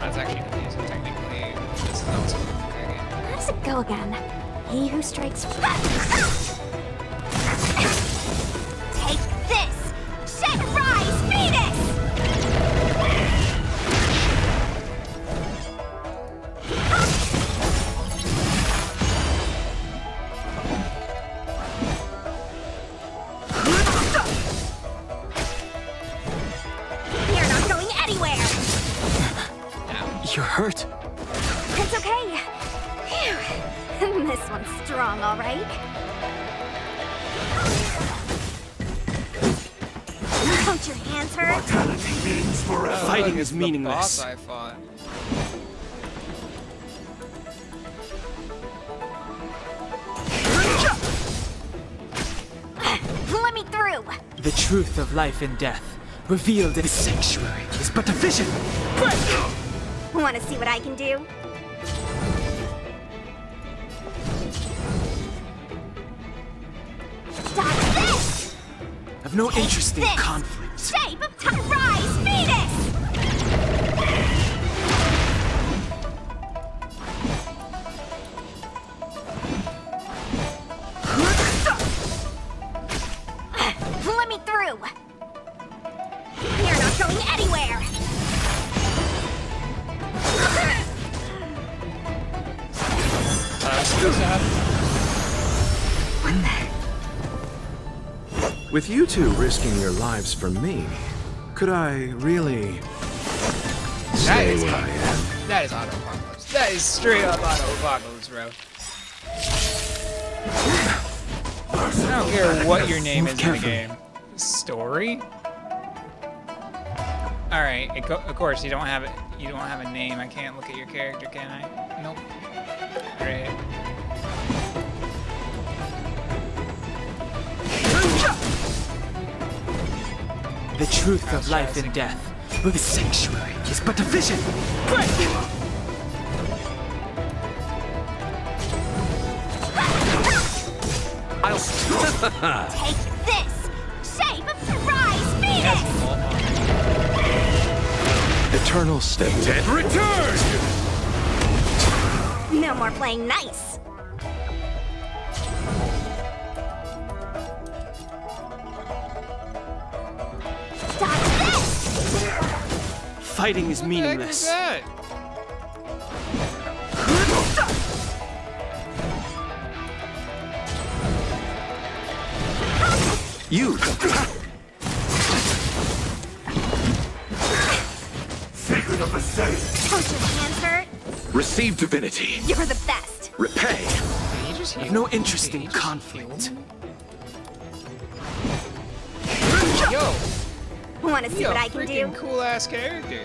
That's actually confusing. Technically, this is also an Honkai game. How does it go again? He who strikes Take this! Shed rise, Venus! You're not going anywhere! You're hurt. It's okay. Phew. This one's strong, all right. Don't your hands hurt? Fighting is The meaningless. boss I fought. Let me through. The truth of life and death, revealed in the sanctuary, is but a vision. Want to see what I can do? Dodge this! I've no interest in This conflict. Shape to rise, Venus! Let me through. You're not going anywhere. With you two risking your lives for me, could I really That stay is where I am? That is Auto Apocalypse. That is straight up Auto Apocalypse, bro. I don't care what your name is in the game. Story? All right. Of course, you don't have it. You don't have a name. I can't look at your character, can I? Nope. Great. the truth of life and death. The sanctuary is but a vision. I'll... Take this! Shape of Surprise Phoenix! Eternal state. Dead return! No more playing nice. Dodge this! Fighting is meaningless. You! Secret of the safe! Don't your hands hurt? Receive divinity. You're the best. Repay. I have no interest in conflict. Yo, Want to see yo, what I can do? freaking cool ass character.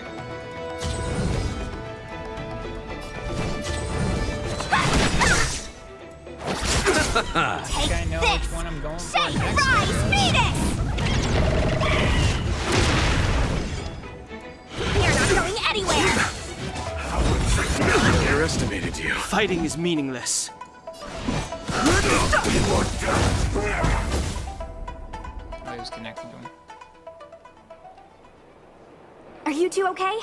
I think I know which one I'm going for Shake, next. rise, Phoenix! You're not going anywhere! I underestimated you. Fighting is meaningless. Oh, he was connected to him. Are you two okay?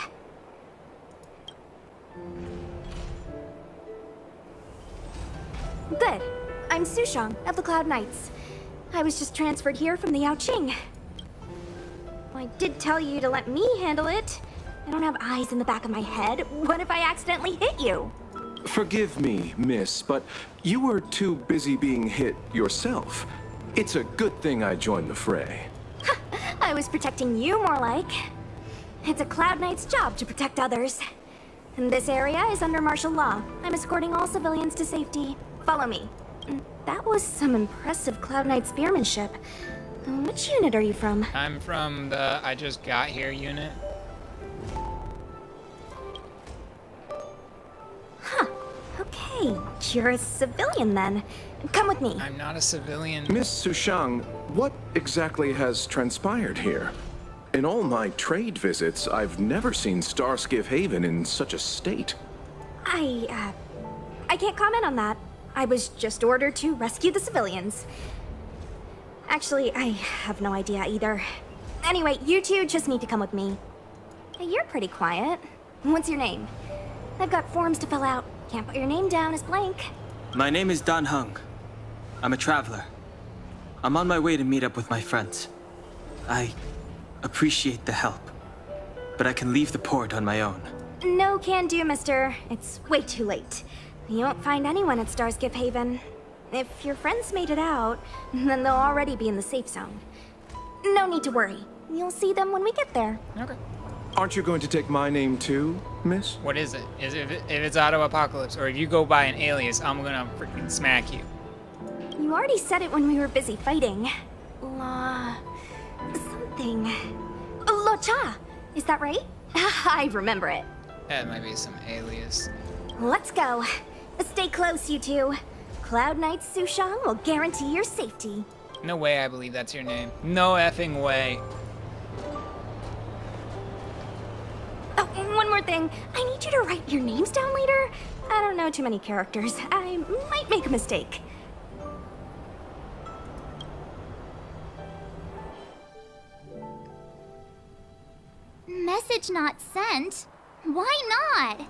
Good. I'm Sushang of the Cloud Knights. I was just transferred here from the Yaoqing. I did tell you to let me handle it. I don't have eyes in the back of my head. What if I accidentally hit you? Forgive me, miss, but you were too busy being hit yourself. It's a good thing I joined the fray. I was protecting you more like. It's a Cloud Knight's job to protect others. And this area is under martial law. I'm escorting all civilians to safety. Follow me. That was some impressive Cloud Knight spearmanship. Which unit are you from? I'm from the I just got here unit. Okay, you're a civilian then. Come with me. I'm not a civilian. Miss Sushang, what exactly has transpired here? In all my trade visits, I've never seen Starskiff Haven in such a state. I can't comment on that. I was just ordered to rescue the civilians. Actually, I have no idea either. Anyway, you two just need to come with me. Hey, you're pretty quiet. What's your name? I've got forms to fill out. Can't put your name down as blank. My name is Dan Hung. I'm a traveler. I'm on my way to meet up with my friends. I appreciate the help, but I can leave the port on my own. No can do, mister. It's way too late. You won't find anyone at Starskiff Haven. If your friends made it out, then they'll already be in the safe zone. No need to worry. You'll see them when we get there. Okay. Aren't you going to take my name too, miss? What is it? Is it if it's Auto Apocalypse or if you go by an alias, I'm gonna freaking smack you. You already said it when we were busy fighting. Something. Lo Cha! Is that right? I remember it. That might be some alias. Let's go. Stay close, you two. Cloud Knight Sushang will guarantee your safety. No way I believe that's your name. No effing way. Oh, one more thing. I need you to write your names down later. I don't know too many characters. I might make a mistake. Message not sent? Why not?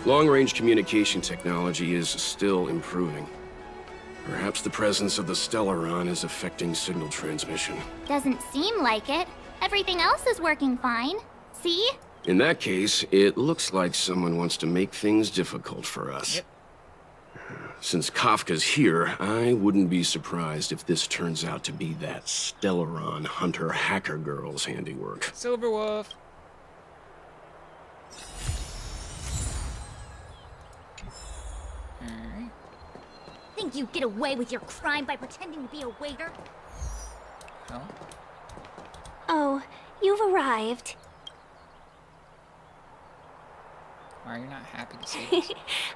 Long-range communication technology is still improving. Perhaps the presence of the Stellaron is affecting signal transmission. Doesn't seem like it. Everything else is working fine. See? In that case, it looks like someone wants to make things difficult for us. Yep. Since Kafka's here, I wouldn't be surprised if this turns out to be that Stellaron hunter hacker girl's handiwork. Silverwolf. Think you get away with your crime by pretending to be a waiter? No. Oh, you've arrived. Why are you not happy to see this?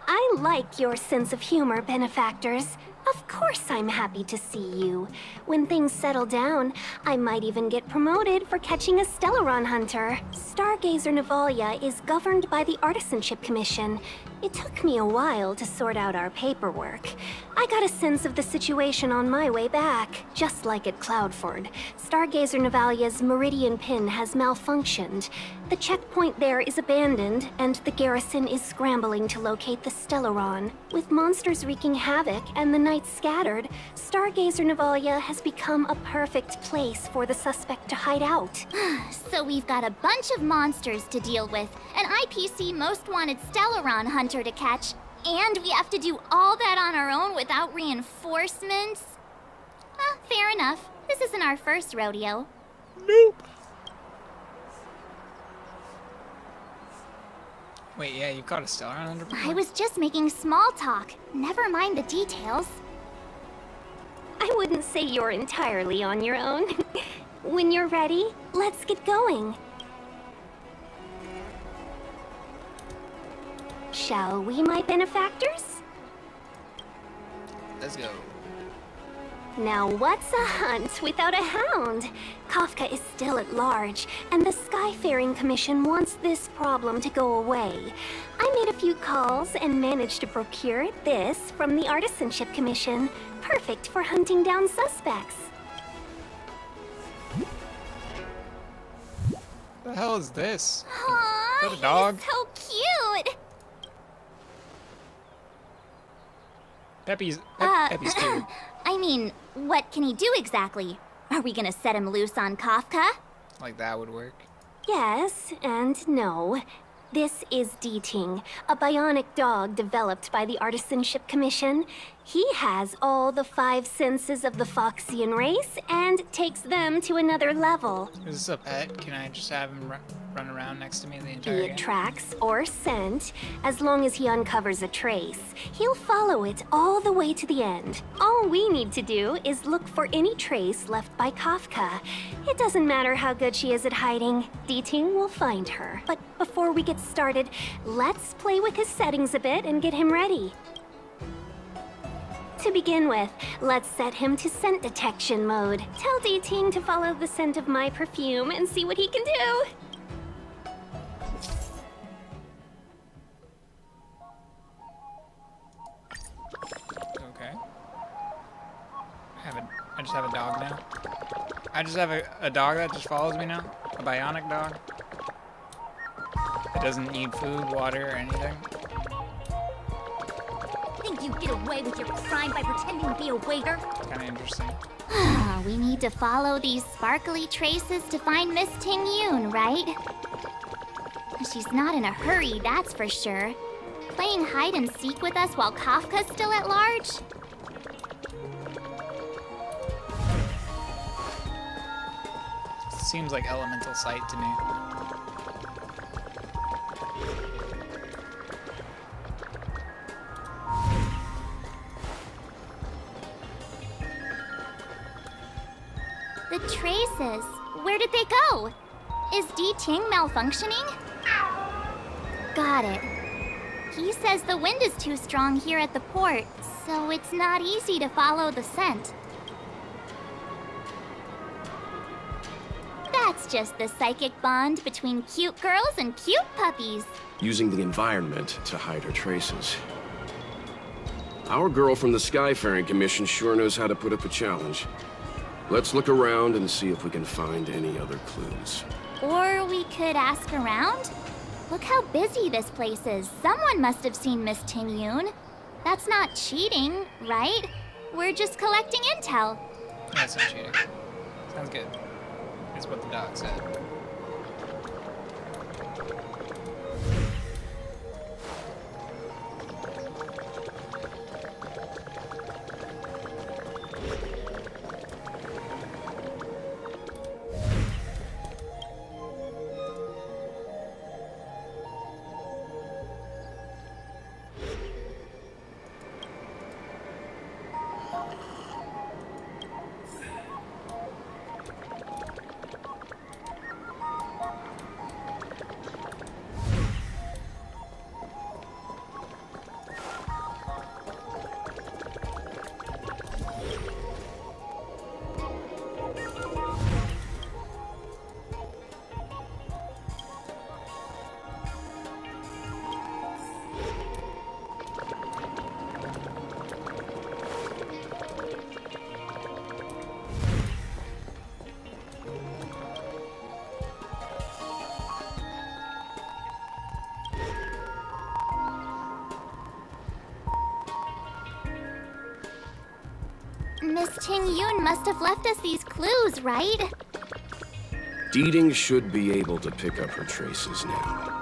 I like your sense of humor, benefactors. Of course I'm happy to see you. When things settle down, I might even get promoted for catching a Stellaron hunter. Stargazer Navalia is governed by the Artisanship Commission. It took me a while to sort out our paperwork. I got a sense of the situation on my way back. Just like at Cloudford, Stargazer Navalia's Meridian Pin has malfunctioned. The checkpoint there is abandoned, and the garrison is scrambling to locate the Stellaron. With monsters wreaking havoc and the night scattered, Stargazer Navalia has become a perfect place for the suspect to hide out. So we've got a bunch of monsters to deal with, an IPC Most Wanted Stellaron hunter to catch, and we have to do all that on our own without reinforcements? Fair enough. This isn't our first rodeo. Nope. Wait, yeah, you caught a Stellaron hunter before? I was just making small talk. Never mind the details. I wouldn't say you're entirely on your own. When you're ready, let's get going. Shall we, my benefactors? Let's go. Now what's a hunt without a hound? Kafka is still at large, and the Skyfaring Commission wants this problem to go away. I made a few calls and managed to procure this from the Artisanship Commission. Perfect for hunting down suspects. What the hell is this? Aww, Is that a dog? he's so cute! Peppy's cute. I mean, what can he do exactly? Are we gonna set him loose on Kafka? Like that would work. Yes and no. This is D-Ting, a bionic dog developed by the Artisanship Commission. He has all the 5 senses of the Foxian race and takes them to another level. Is this a pet? Can I just have him run around next to me the Be entire it game? tracks or scent, as long as he uncovers a trace, he'll follow it all the way to the end. All we need to do is look for any trace left by Kafka. It doesn't matter how good she is at hiding, D-Ting will find her. But before we get started, let's play with his settings a bit and get him ready. To begin with, let's set him to scent detection mode. Tell D-Ting to follow the scent of my perfume and see what he can do. Okay. I just have a dog now. I just have a dog that just follows me now. A bionic dog. It doesn't need food, water, or anything. Think you get away with your crime by pretending to be a waiter? Kind of interesting. We need to follow these sparkly traces to find Miss Ting Yoon, right? She's not in a hurry, that's for sure. Playing hide and seek with us while Kafka's still at large? Seems like elemental sight to me. The traces, where did they go? Is D-Ting malfunctioning? Got it. He says the wind is too strong here at the port, so it's not easy to follow the scent. That's just the psychic bond between cute girls and cute puppies. Using the environment to hide her traces. Our girl from the Skyfaring Commission sure knows how to put up a challenge. Let's look around and see if we can find any other clues. Or we could ask around? Look how busy this place is. Someone must have seen Miss Ting Yoon. That's not cheating, right? We're just collecting intel. That's not cheating. Sounds good. Is what the dog said. Miss Ting Yun must have left us these clues, right? Deeding should be able to pick up her traces now.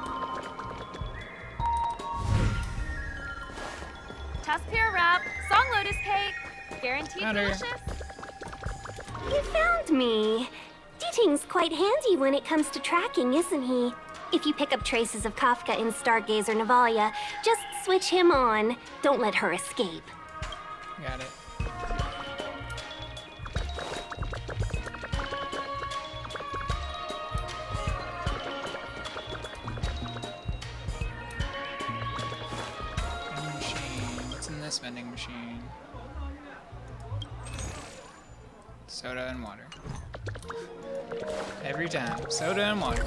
Tusk pear wrap, song lotus cake, guaranteed delicious. You found me. Deeting's quite handy when it comes to tracking, isn't he? If you pick up traces of Kafka in Stargazer Navalia, just switch him on. Don't let her escape. Got it. Vending machine. What's in this vending machine? Soda and water. Every time. Soda and water.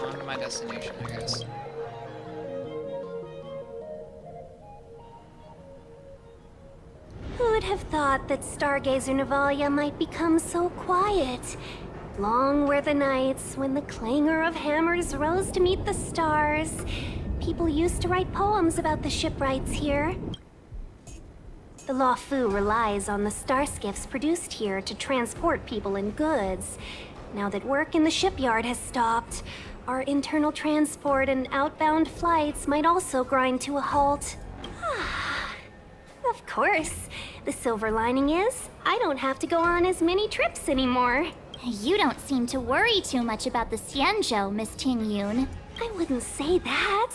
On to my destination, I guess. Who would have thought that Stargazer Navalia might become so quiet? Long were the nights when the clangor of hammers rose to meet the stars. People used to write poems about the shipwrights here. The Lafu relies on the star skiffs produced here to transport people and goods. Now that work in the shipyard has stopped, our internal transport and outbound flights might also grind to a halt. Of course. The silver lining is, I don't have to go on as many trips anymore. You don't seem to worry too much about the Xianzhou, Miss Ting Yun. I wouldn't say that.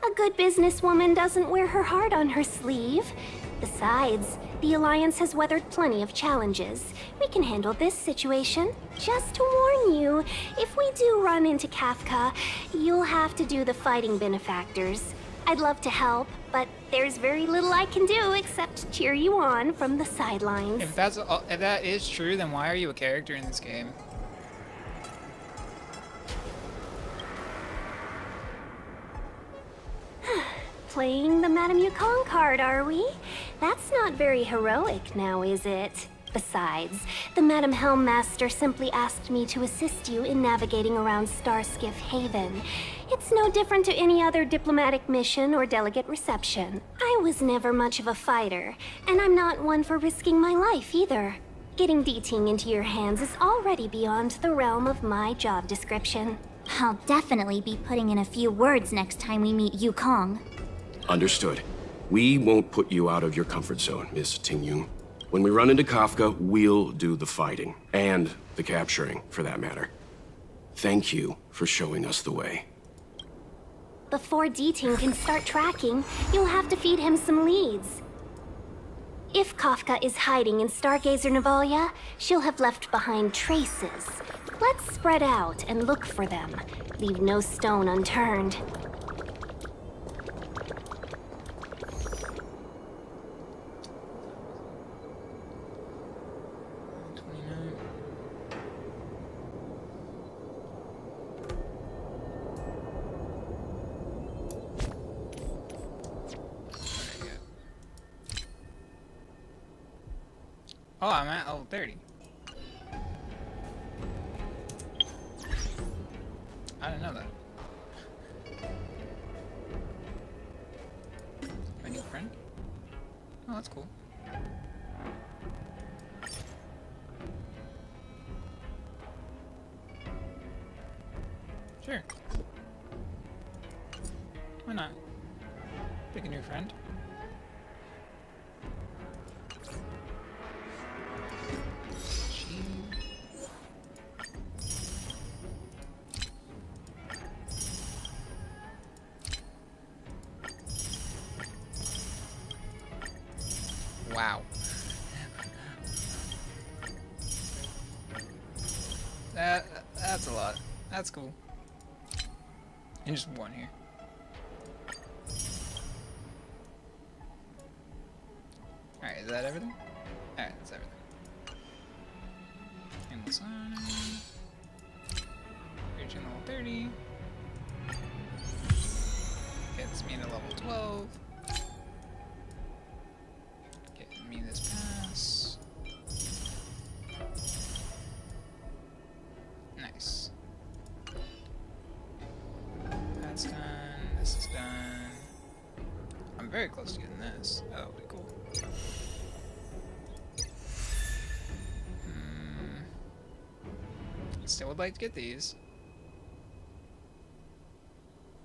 A good businesswoman doesn't wear her heart on her sleeve. Besides, the Alliance has weathered plenty of challenges. We can handle this situation. Just to warn you, if we do run into Kafka, you'll have to do the fighting benefactors. I'd love to help, but there's very little I can do except cheer you on from the sidelines. If that is true, then why are you a character in this game? Playing the Madame Yukong card, are we? That's not very heroic now, is it? Besides, the Madame Helmmaster simply asked me to assist you in navigating around Starskiff Haven. It's no different to any other diplomatic mission or delegate reception. I was never much of a fighter, and I'm not one for risking my life either. Getting Deeting into your hands is already beyond the realm of my job description. I'll definitely be putting in a few words next time we meet Yukong. Understood. We won't put you out of your comfort zone, Miss Ting Yun. When we run into Kafka, we'll do the fighting. And the capturing, for that matter. Thank you for showing us the way. Before Deeting can start tracking, you'll have to feed him some leads. If Kafka is hiding in Stargazer Navalia, she'll have left behind traces. Let's spread out and look for them. Leave no stone unturned. Oh, I'm at level 30. I didn't know that. My new friend? Oh, that's cool. Sure. Why not? Pick a new friend. Wow. That's a lot. That's cool. And just one here. Alright, is that everything? Alright, that's everything. And this one. Reaching level 30. Gets me to level 12. Getting me this pass. Nice. very close to getting this. That would be cool. Still would like to get these.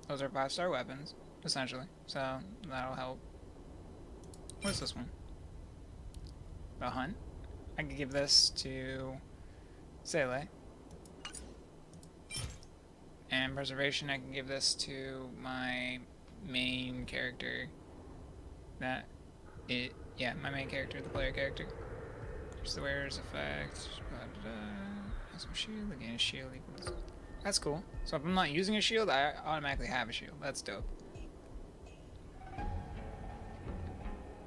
Those are 5-star weapons, essentially. So that'll help. What's this one? The Hunt. I could give this to Sele. And Preservation, I can give this to my main character. Yeah, my main character, the player character. Here's the wearer's effect. Some shield, again, a shield equals. That's cool. So if I'm not using a shield, I automatically have a shield. That's dope.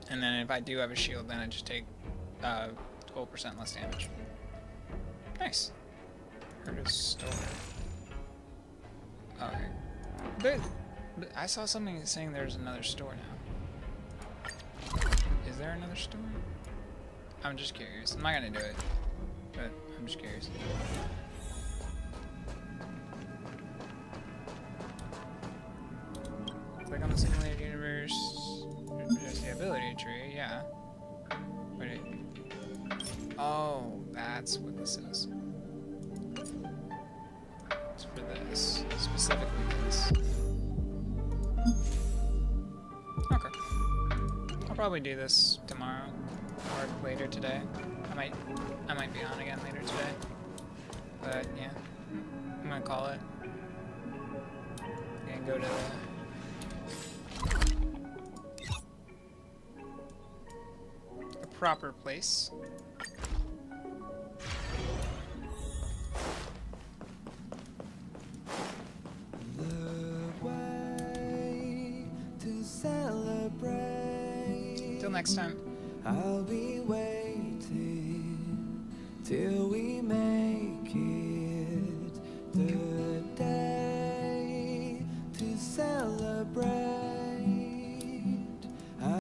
And then if I do have a shield, then I just take 12% less damage. Nice. Heard a store. Okay. But I saw something saying there's another store now. Is there another store? I'm just curious. I'm not gonna do it, but I'm just curious. Click on the simulated universe. There's the ability tree, yeah. Wait. Oh, that's what this is. It's for this. Specifically this. Okay. I'll probably do this tomorrow or later today. I might be on again later today. But yeah. I'm gonna call it. And go to the proper place. Celebrate. Till next time. I'll be waiting till